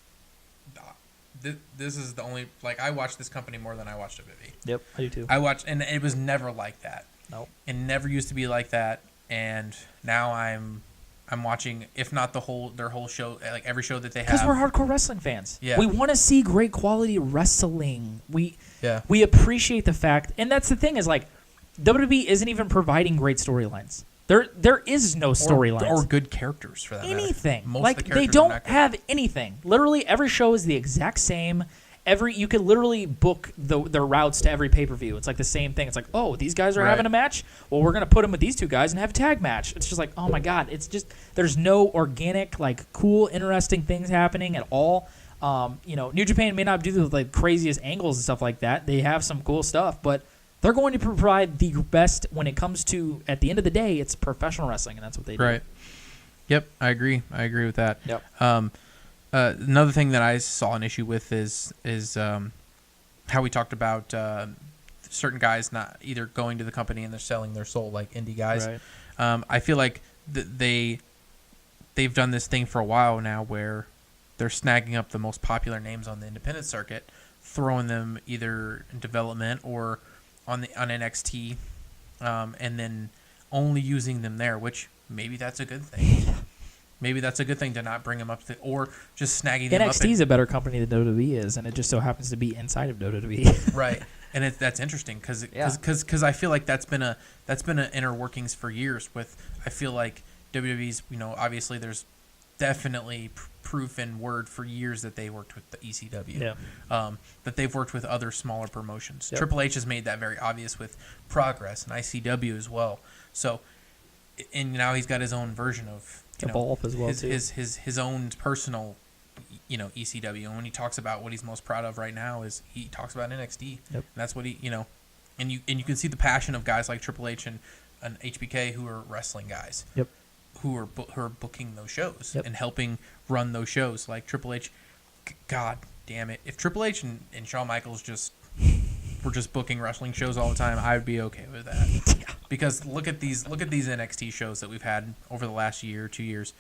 this is the only, like, I watch this company more than I watch WWE. Yep, I do too. I watch, and it was never like that. Nope. It never used to be like that. And now I'm watching, if not their whole show, like every show that they have. Because we're hardcore wrestling fans. Yeah. We want to see great quality wrestling. We appreciate the fact, and that's the thing is like, WWE isn't even providing great storylines. There is no storylines or good characters for that anything. Most like of the they don't have anything. Literally every show is the exact same. You could literally book their routes to every pay-per-view. It's like the same thing. It's like, oh, these guys are having a match. Well, we're gonna put them with these two guys and have a tag match. It's just like, oh my god, it's just there's no organic, like, cool, interesting things happening at all. New Japan may not do the like craziest angles and stuff like that. They have some cool stuff, but they're going to provide the best when it comes to, at the end of the day, it's professional wrestling, and that's what they do. Right. Yep, I agree with that. Yep. Another thing that I saw an issue with is how we talked about certain guys not either going to the company and they're selling their soul, like indie guys. Right. I feel like they've done this thing for a while now where they're snagging up the most popular names on the independent circuit, throwing them either in development or on NXT, and then only using them there, which maybe that's a good thing. Maybe that's a good thing to not bring them up or just snagging them up. NXT is a better company than WWE is, and it just so happens to be inside of WWE. Right, and that's interesting because I feel like that's been an inner workings for years. With I feel like WWE's, obviously there's definitely proof and word for years that they worked with the ECW, that they've worked with other smaller promotions. Yep. Triple H has made that very obvious with Progress and ICW as well. So, and now he's got his own version of Evolve as well his own personal, ECW. And when he talks about what he's most proud of right now is he talks about NXT. Yep. And that's what he, and you can see the passion of guys like Triple H and HBK who are wrestling guys. Yep. Who are booking those shows and helping run those shows. Like Triple H, God damn it! If Triple H and Shawn Michaels were just booking wrestling shows all the time, I would be okay with that. Yeah. Because look at these NXT shows that we've had over the last year, 2 years.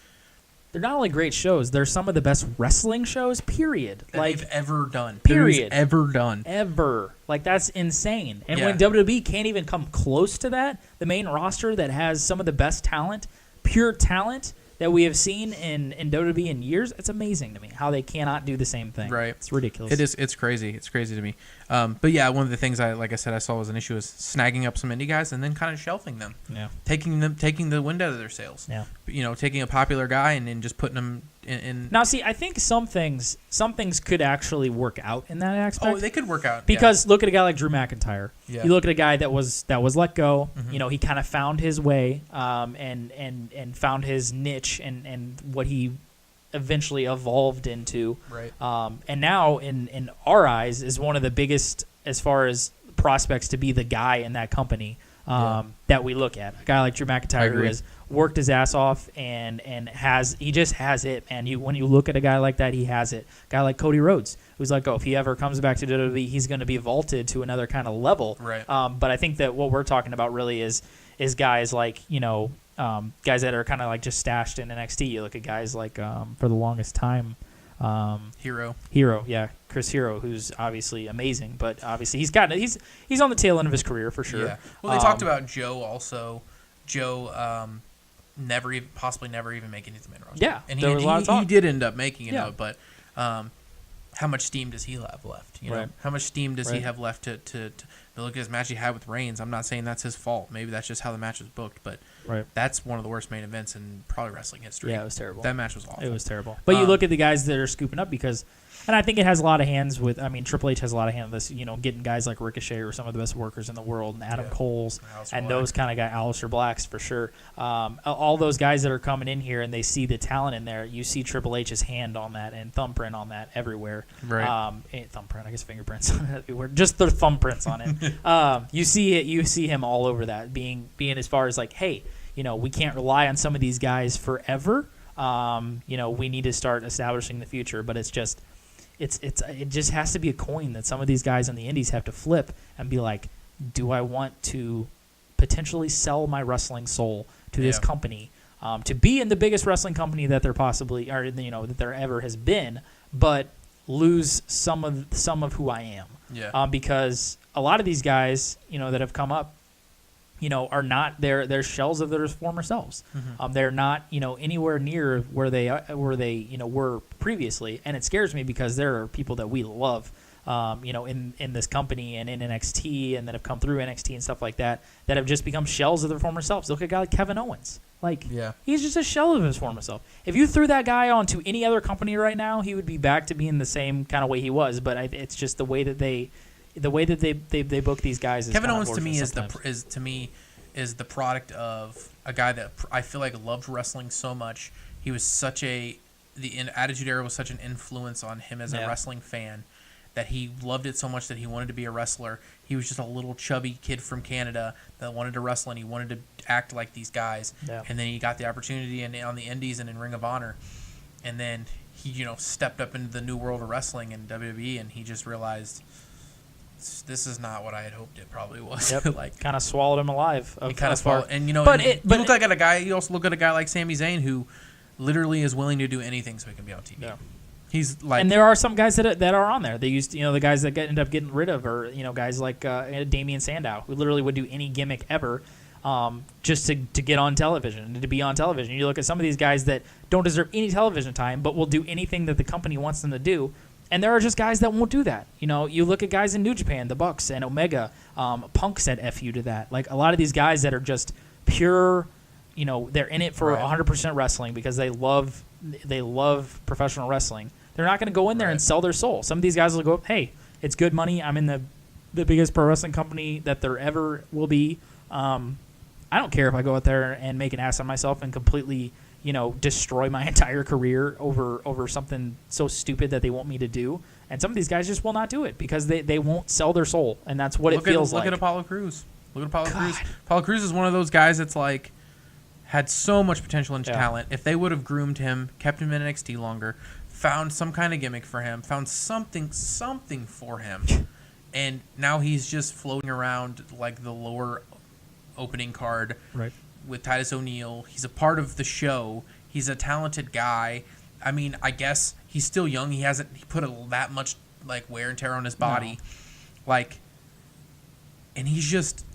They're not only great shows; they're some of the best wrestling shows. Period. That they've ever done. Period. Ever done. Ever. Like, that's insane. And when WWE can't even come close to that, the main roster that has some of the best talent. Pure talent that we have seen in WWE in years, it's amazing to me how they cannot do the same thing. Right. It's ridiculous. It is. It's crazy. It's crazy to me. But yeah, one of the things I saw as an issue is snagging up some indie guys and then kind of shelving them. Yeah. Taking the wind out of their sails. Yeah. Taking a popular guy and then just putting them in. Now, see, I think some things could actually work out in that aspect. Oh, they could work out. Because look at a guy like Drew McIntyre. Yeah. You look at a guy that was let go. Mm-hmm. He kind of found his way, and found his niche and what he eventually evolved into. Right. And now in our eyes is one of the biggest as far as prospects to be the guy in that company that we look at. A guy like Drew McIntyre who has worked his ass off and he just has it. And when you look at a guy like that, he has it. A guy like Cody Rhodes, who's like, if he ever comes back to WWE, he's going to be vaulted to another kind of level. Right. But I think that what we're talking about really is guys like, guys that are kind of like just stashed in NXT. You look at guys like, for the longest time, Hero, yeah, Chris Hero, who's obviously amazing, but obviously he's on the tail end of his career for sure. Yeah. Well, they talked about Joe also Joe possibly never even making his main roster. Yeah, and there was a lot of talk. he did end up making it, Yeah. but how much steam does he have left? You know, Right. how much steam does he Right. have left to look at his match he had with Reigns? I'm not saying that's his fault. Maybe that's just how the match was booked, but Right. that's one of the worst main events in probably wrestling history. Yeah, it was terrible. That match was awful. It was terrible. But you look at the guys that are scooping up because, and I think it has a lot of hands with, I mean, Triple H has a lot of hands with this, you know, getting guys like Ricochet or some of the best workers in the world, and Adam Cole's, Aleister and Black. those kind of guys, Aleister Blacks for sure. All those guys that are coming in here and they see the talent in there, you see Triple H's hand on that and thumbprint on that everywhere. Right. Thumbprint, I guess fingerprints, just their thumbprints on it. You see it, you see him all over that, being as far as like, hey, you know, we can't rely on some of these guys forever. You know, we need to start establishing the future, but it's just, it just has to be a coin that some of these guys in the indies have to flip and be like, do I want to potentially sell my wrestling soul to this company, to be in the biggest wrestling company that there possibly, or you know, that there ever has been, but lose some of who I am. Yeah. Because a lot of these guys, you know, that have come up, you know, are not they're shells of their former selves. Mm-hmm. They're not, you know, anywhere near where they you know were previously, and it scares me because there are people that we love, you know, in this company and in NXT and that have come through NXT and stuff like that have just become shells of their former selves. Look at a guy like Kevin Owens. Like, he's just a shell of his former self. If you threw that guy onto any other company right now, he would be back to being the same kind of way he was. But it's just the way that they book these guys. Kevin Owens to me is the product of a guy that I feel like loved wrestling so much. He was the Attitude Era was such an influence on him as a wrestling fan that he loved it so much that he wanted to be a wrestler. He was just a little chubby kid from Canada that wanted to wrestle and he wanted to act like these guys. Yeah. And then he got the opportunity on the Indies and in Ring of Honor, and then he, you know, stepped up into the new world of wrestling in WWE, and he just realized, this is not what I had hoped it probably was. Yep. Like, kind of swallowed him alive. He kind of swallowed, and you know, you also look at a guy like Sami Zayn who literally is willing to do anything so he can be on TV. Yeah. He's like, and there are some guys that are on there. They used, you know, the guys that end up getting rid of, or you know, guys like Damian Sandow, who literally would do any gimmick ever, just to get on television and to be on television. You look at some of these guys that don't deserve any television time, but will do anything that the company wants them to do. And there are just guys that won't do that. You know, you look at guys in New Japan, the Bucks and Omega. Punk said "F you" to that. Like a lot of these guys that are just pure, you know, they're in it for 100% wrestling because they love professional wrestling. They're not going to go in there and sell their soul. Some of these guys will go, hey, it's good money. I'm in the biggest pro wrestling company that there ever will be. I don't care if I go out there and make an ass of myself and completely, you know, destroy my entire career over something so stupid that they want me to do. And some of these guys just will not do it because they won't sell their soul, and that's what it feels like. Look at Apollo Crews. Crews. Apollo Crews is one of those guys that's like had so much potential and talent. If they would have groomed him, kept him in NXT longer, found some kind of gimmick for him, found something for him, and now he's just floating around like the lower opening card with Titus O'Neil. He's a part of the show. He's a talented guy. I mean, I guess he's still young. He put that much like wear and tear on his body, and he's just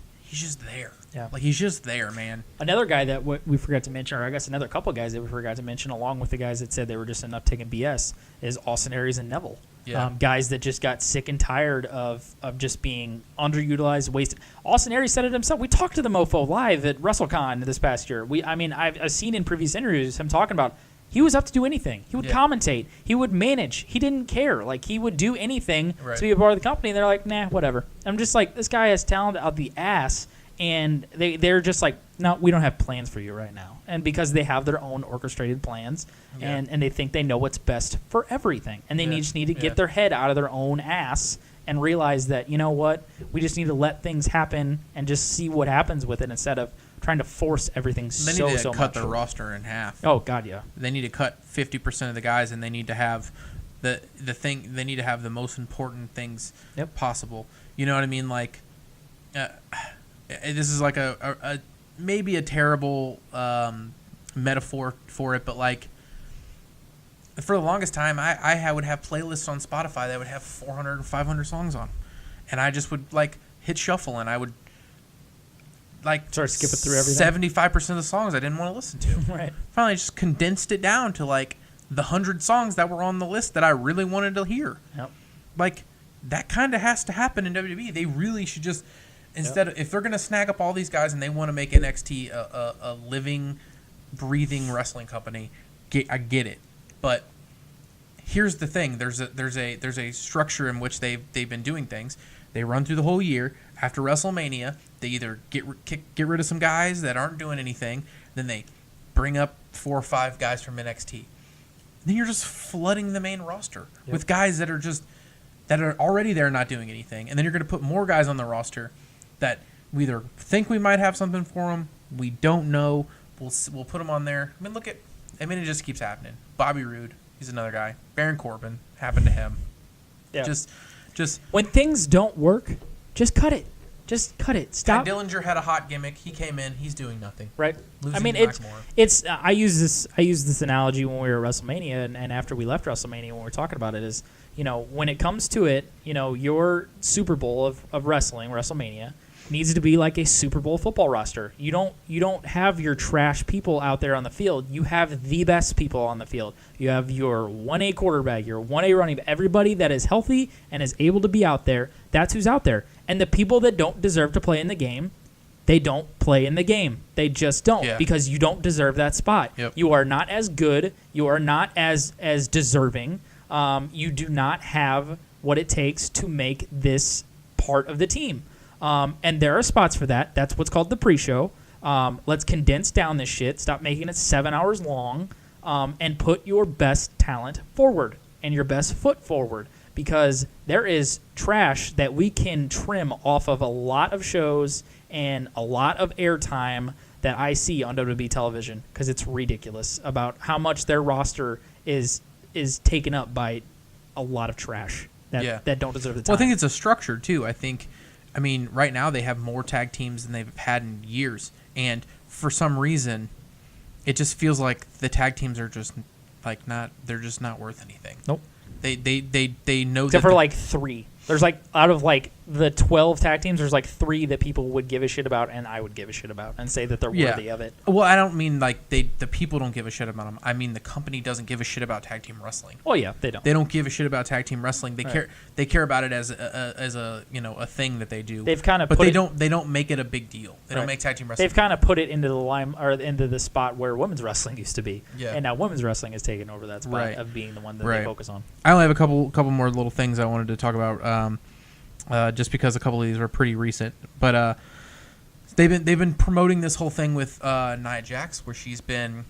there. Yeah, like he's just there, man. Another guy that we forgot to mention, or I guess another couple guys that we forgot to mention, along with the guys that said they were just enough taking BS, is Austin Aries and Neville. Yeah. Guys that just got sick and tired of just being underutilized, wasted. Austin Aries said it himself. We talked to the mofo live at WrestleCon this past year. I've seen in previous interviews him talking about he was up to do anything. He would commentate. He would manage. He didn't care. Like, he would do anything to be a part of the company. And they're like, nah, whatever. I'm just like, this guy has talent out the ass. And they're just like, no, we don't have plans for you right now. And because they have their own orchestrated plans, and they think they know what's best for everything. And they just need to get their head out of their own ass and realize that, you know what, we just need to let things happen and just see what happens with it instead of trying to force everything so much. They need to cut their roster in half. Oh, God, yeah. They need to cut 50% of the guys, and they need to have the thing. They need to have the most important things possible. You know what I mean? Like, this is like a maybe a terrible metaphor for it, but like for the longest time, I would have playlists on Spotify that would have 400 or 500 songs on, and I just would like hit shuffle, and I would like start skipping through everything. 75% of the songs I didn't want to listen to. Right. Finally, I just condensed it down to like the 100 songs that were on the list that I really wanted to hear. Yep. Like that kind of has to happen in WWE. They really should just instead of, if they're going to snag up all these guys and they want to make NXT a living, breathing wrestling company, I get it. But here's the thing: there's a structure in which they've been doing things. They run through the whole year. After WrestleMania, they either get rid of some guys that aren't doing anything, then they bring up 4 or 5 guys from NXT. Then you're just flooding the main roster with guys that are already there not doing anything, and then you're going to put more guys on the roster that we either think we might have something for them, we don't know. We'll put them on there. I mean, it just keeps happening. Bobby Roode, he's another guy. Baron Corbin, happened to him. Yeah. Just when things don't work, just cut it. Just cut it. Stop. Pat Dillinger had a hot gimmick. He came in. He's doing nothing. Right. Losing I mean, to Nakamura. it's. I use this analogy when we were at WrestleMania, and after we left WrestleMania, when we were talking about it, is when it comes to it, your Super Bowl of wrestling, WrestleMania, needs to be like a Super Bowl football roster. You don't have your trash people out there on the field. You have the best people on the field. You have your 1A quarterback, your 1A running back, everybody that is healthy and is able to be out there. That's who's out there. And the people that don't deserve to play in the game, they don't play in the game. They just don't because you don't deserve that spot. Yep. You are not as good. You are not as deserving. You do not have what it takes to make this part of the team. And there are spots for that. That's what's called the pre-show. Let's condense down this shit. Stop making it 7 hours long, and put your best talent forward and your best foot forward, because there is trash that we can trim off of a lot of shows and a lot of airtime that I see on WWE television, because it's ridiculous about how much their roster is taken up by a lot of trash that don't deserve the time. Well, I think it's a structure too. I mean, right now they have more tag teams than they've had in years, and for some reason, it just feels like the tag teams are just they're just not worth anything. Nope. They know Except that for like 3. There's like out of like the 12 tag teams, there's like 3 that people would give a shit about, and I would give a shit about, and say that they're worthy of it. Well, I don't mean like the people don't give a shit about them. I mean the company doesn't give a shit about tag team wrestling. Oh yeah, they don't. They don't give a shit about tag team wrestling. They care. They care about it as a a thing that they do. They've kind of, but they don't make it a big deal. They don't make tag team wrestling. They've kind of put it into the line or into the spot where women's wrestling used to be. Yeah. And now women's wrestling has taken over that spot of being the one that they focus on. I only have a couple more little things I wanted to talk about. Just because a couple of these were pretty recent, but they've been promoting this whole thing with Nia Jax, where she's been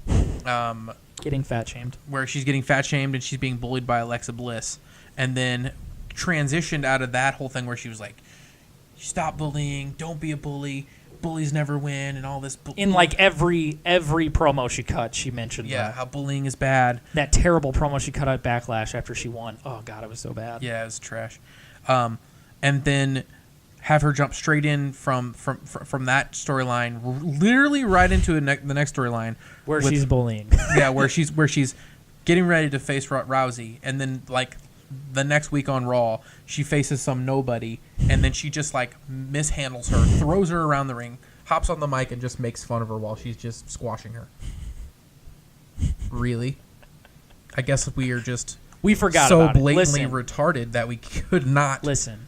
getting fat shamed, and she's being bullied by Alexa Bliss, and then transitioned out of that whole thing where she was like, "Stop bullying! Don't be a bully! Bullies never win!" and all this. In like every promo she cut, she mentioned how bullying is bad. That terrible promo she cut at Backlash after she won. Oh god, it was so bad. Yeah, it was trash. And then have her jump straight in from that storyline, literally right into the next storyline where she's bullying. Yeah, where she's getting ready to face Rousey, and then like the next week on Raw, she faces some nobody, and then she just like mishandles her, throws her around the ring, hops on the mic, and just makes fun of her while she's just squashing her. Really? I guess we forgot so about blatantly retarded that we could not listen.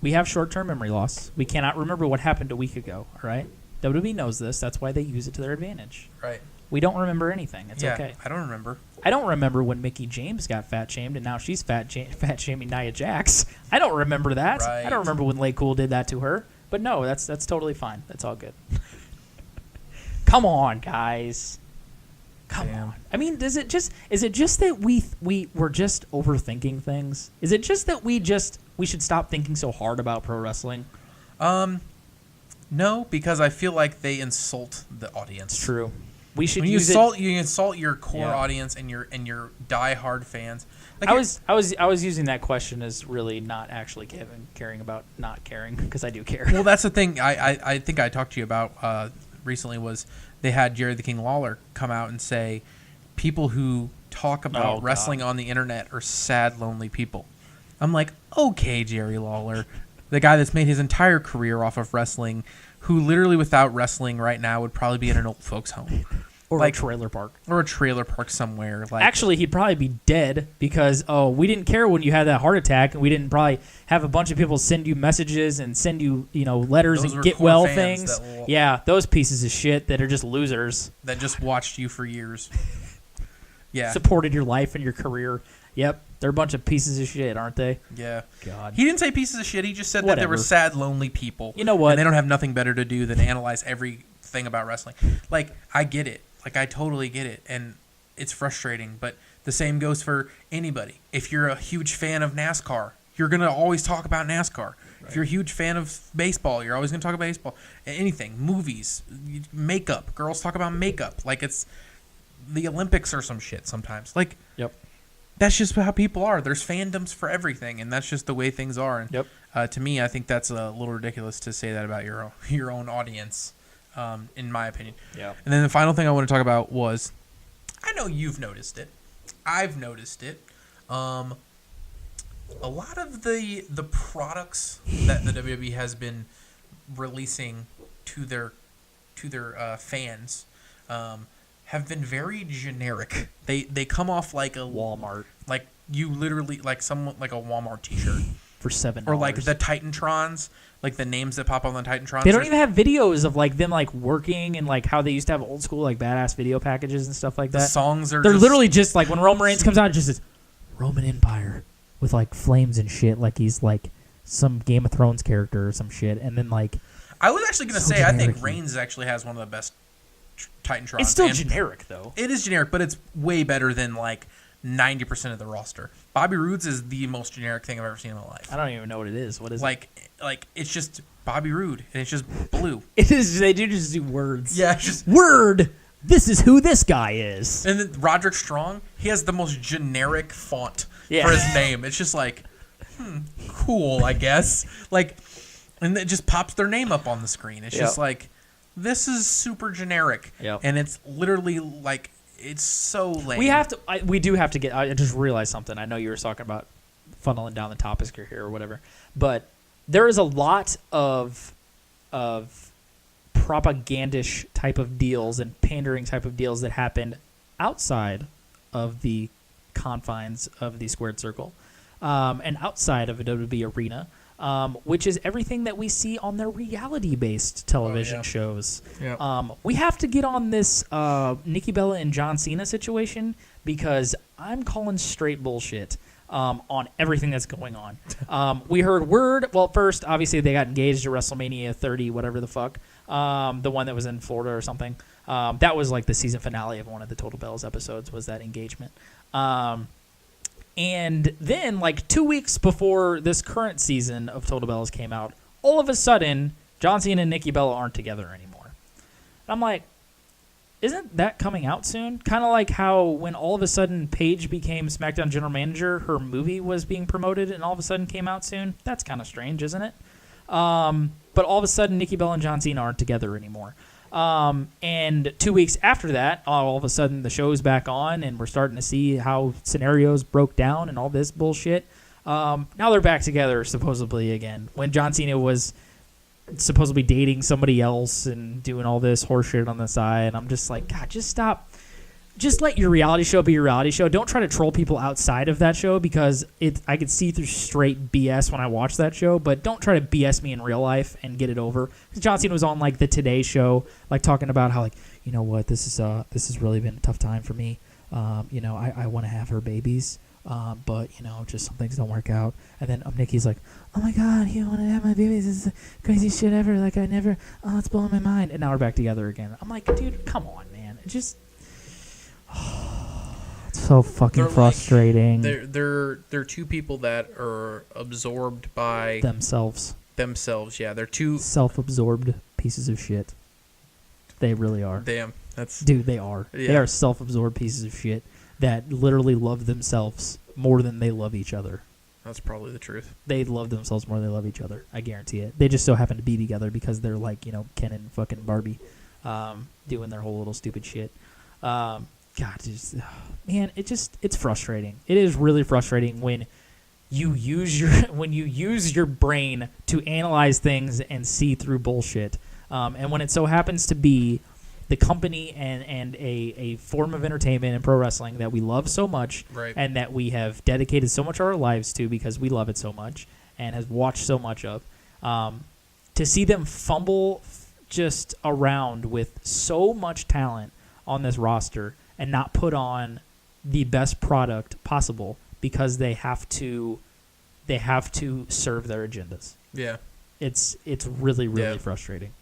We have short-term memory loss. We cannot remember what happened a week ago, all right? WWE knows this. That's why they use it to their advantage. Right. We don't remember anything. It's okay. I don't remember. I don't remember when Mickie James got fat-shamed, and now she's fat-shaming Nia Jax. I don't remember that. Right. I don't remember when Lay Cool did that to her. But no, that's totally fine. That's all good. Come on, guys. Come on. I mean, is it just that we're just overthinking things? Is it just that we should stop thinking so hard about pro wrestling? No, because I feel like they insult the audience. It's true. We should you insult your core audience and your diehard fans. Like I was using that question as really not actually caring about not caring, because I do care. Well, that's the thing. I think I talked to you about recently was they had Jerry the King Lawler come out and say people who talk about wrestling on the internet are sad, lonely people. I'm like, okay, Jerry Lawler, the guy that's made his entire career off of wrestling, who literally without wrestling right now would probably be in an old folks home. Or Like- a trailer park. Or a trailer park somewhere. Like, Actually, he'd probably be dead because, we didn't care when you had that heart attack, and we didn't probably have a bunch of people send you messages and send you, letters Those and were get core well fans things. that will- Yeah, those pieces of shit that are just losers. that just watched you for years. Yeah. Supported your life and your career. Yep, they're a bunch of pieces of shit, aren't they? Yeah. God. He didn't say pieces of shit. He just said that they were Whatever. sad, lonely people. You know what? And they don't have nothing better to do than analyze everything about wrestling. Like, I get it. Like, I totally get it. And it's frustrating. But the same goes for anybody. If you're a huge fan of NASCAR, you're going to always talk about NASCAR. Right. If you're a huge fan of baseball, you're always going to talk about baseball. Anything. Movies. Makeup. Girls talk about makeup. Like, it's the Olympics or some shit sometimes. Like, Yep. that's just how people are. There's fandoms for everything, and that's just the way things are. And Yep. To me, I think that's a little ridiculous to say that about your own audience, in my opinion. Yeah. And then the final thing I want to talk about was, I know you've noticed it. I've noticed it. A lot of the products that the WWE has been releasing to their fans have been very generic. They come off like a Walmart like you literally like someone like a Walmart T-shirt for $7. or like the Titantrons, like the names that pop on the Titantrons. They don't even have videos of like them like working and like how they used to have old school like badass video packages and stuff like the that. songs are They're just, literally just like when Roman Reigns comes out, it just says Roman Empire with like flames and shit, like he's like some Game of Thrones character or some shit, and then like I was actually gonna so say I think generic-y. Reigns actually has one of the best Titantrons. it's still and generic though. It is generic, but it's way better than like 90% of the roster. Bobby Roode's is the most generic thing I've ever seen in my life. I don't even know what it is. What is it? Like it's just Bobby Roode and it's just blue. It is. They do just do words. Yeah, it's just Word. This is who this guy is. and then Roderick Strong, he has the most generic font Yeah. for his name. It's just like, cool, I guess. Like, and it just pops their name up on the screen. It's just Yep. like, this is super generic. Yep. And it's literally like, it's so lame. We do have to get. I just realized something. I know you were talking about funneling down the topics here or whatever, but there is a lot of propagandish type of deals and pandering type of deals that happened outside of the confines of the squared circle, and outside of a WWE arena, which is everything that we see on their reality-based television shows. Yeah. We have to get on this Nikki Bella and John Cena situation because I'm calling straight bullshit on everything that's going on. We heard word. Well, first, obviously, they got engaged at WrestleMania 30, whatever the fuck. The one that was in Florida or something. That was like the season finale of one of the Total Bellas episodes was that engagement. And then, like 2 weeks before this current season of Total Bellas came out, all of a sudden, John Cena and Nikki Bella aren't together anymore. And I'm like, isn't that coming out soon? Kind of like how when all of a sudden Paige became SmackDown General Manager, her movie was being promoted and all of a sudden came out soon. That's kind of strange, isn't it? But all of a sudden, Nikki Bella and John Cena aren't together anymore. And 2 weeks after that, all of a sudden the show's back on and we're starting to see how scenarios broke down and all this bullshit. Now they're back together supposedly again. When John Cena was supposedly dating somebody else and doing all this horseshit on the side, I'm just like, God, just stop. Just let your reality show be your reality show. Don't try to troll people outside of that show because I could see through straight BS when I watch that show, but don't try to BS me in real life and get it over. Because John Cena was on like the Today Show, like talking about how like, you know what, this has really been a tough time for me. I want to have her babies, but just some things don't work out. And then Nikki's like, oh my God, you want to have my babies? This is the craziest shit ever. Like it's blowing my mind. And now we're back together again. I'm like, dude, come on, man. It just. It's so fucking frustrating. They're two people that are absorbed by themselves. Yeah, they're two self-absorbed pieces of shit. They really are. Damn, that's dude. They are. Yeah. They are self-absorbed pieces of shit that literally love themselves more than they love each other. That's probably the truth. They love themselves more than they love each other. I guarantee it. They just so happen to be together because they're like Ken and fucking Barbie, doing their whole little stupid shit. God, it's frustrating. It is really frustrating when you use your brain to analyze things and see through bullshit. And when it so happens to be the company and a form of entertainment and pro wrestling that we love so much, Right. and that we have dedicated so much of our lives to because we love it so much and have watched so much of, to see them fumble just around with so much talent on this roster and not put on the best product possible because they have to serve their agendas. Yeah. It's really frustrating.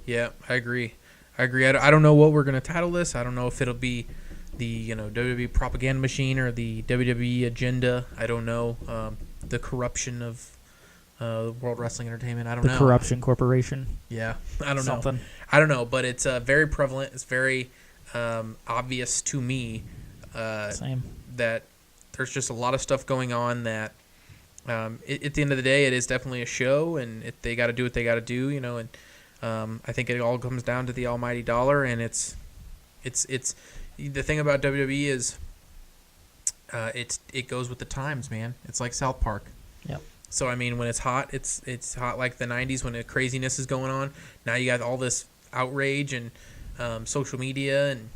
Yeah, I agree. I don't know what we're going to title this. I don't know if it'll be the WWE propaganda machine or the WWE agenda. I don't know. The corruption of World Wrestling Entertainment. I don't know. The Corruption Corporation. Yeah, I don't Something. know. I don't know, but it's very prevalent. It's very obvious to me Same. that there's just a lot of stuff going on that at the end of the day, it is definitely a show, and they got to do what they got to do, and I think it all comes down to the almighty dollar, and it's the thing about WWE is it goes with the times, man. It's like South Park. Yep. So I mean, when it's hot, it's hot like the '90s when the craziness is going on. Now you got all this outrage and social media and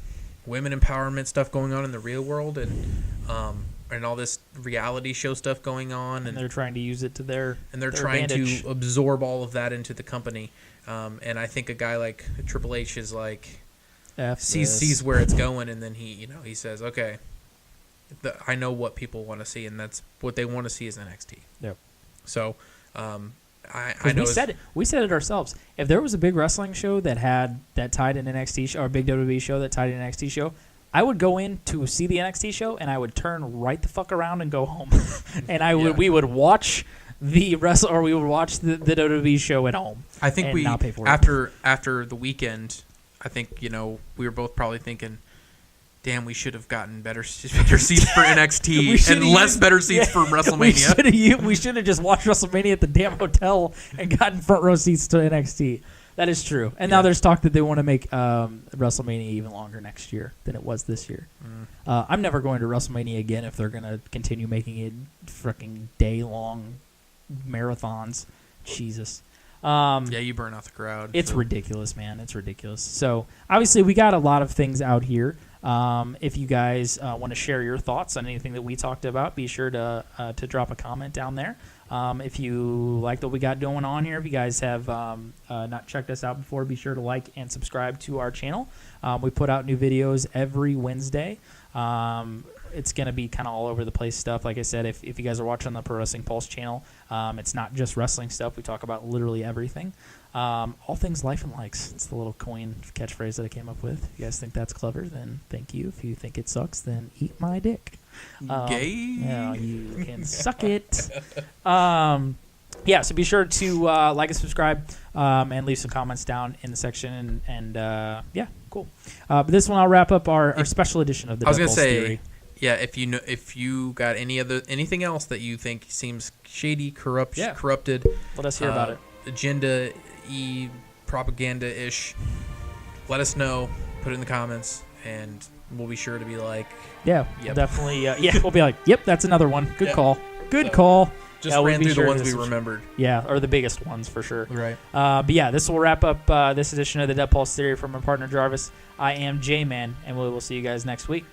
women empowerment stuff going on in the real world, and all this reality show stuff going on, and they're trying to use it to their trying advantage. to absorb all of that into the company. And I think a guy like Triple H is like sees where it's going, and then he says, okay, I know what people want to see, and that's what they want to see is NXT. Yep. So I know we said it ourselves. If there was a big wrestling show that tied an NXT show, or a big WWE show that tied an NXT show, I would go in to see the NXT show, and I would turn right the fuck around and go home. And we would watch the we would watch the WWE show at home. I think not pay for it. after the weekend, I think we were both probably thinking, damn, we should have gotten better seats for NXT and less better seats for WrestleMania. We should have just watched WrestleMania at the damn hotel and gotten front row seats to NXT. That is true. And now there's talk that they want to make WrestleMania even longer next year than it was this year. I'm never going to WrestleMania again if they're going to continue making it freaking day-long marathons. Jesus. You burn out the crowd. It's ridiculous, man. It's ridiculous. So, obviously, we got a lot of things out here. If you guys want to share your thoughts on anything that we talked about, be sure to drop a comment down there. If you like what we got going on here, if you guys have not checked us out before, be sure to like and subscribe to our channel. We put out new videos every Wednesday. It's going to be kind of all over the place stuff. Like I said, if you guys are watching the Pro Wrestling Pulse channel, it's not just wrestling stuff. We talk about literally everything. All things life and likes. It's the little coin catchphrase that I came up with. If you guys think that's clever, then thank you. If you think it sucks, then eat my dick. Gay. Yeah, you can suck it. So be sure to like and subscribe and leave some comments down in the section. And cool. But this one, I'll wrap up our special edition of the Dead Pulse Theory. Yeah, if you got anything else that you think seems shady, corrupted, let us hear about it. Agenda-y, propaganda-ish, let us know. Put it in the comments, and we'll be sure to be like, yep. Definitely. We'll be like, yep, that's another one. Good call. Good call. Just ran through the ones we remembered. Yeah, or the biggest ones for sure. Right. But this will wrap up this edition of the Dead Pulse Theory from my partner Jarvis. I am Jman, and we will see you guys next week.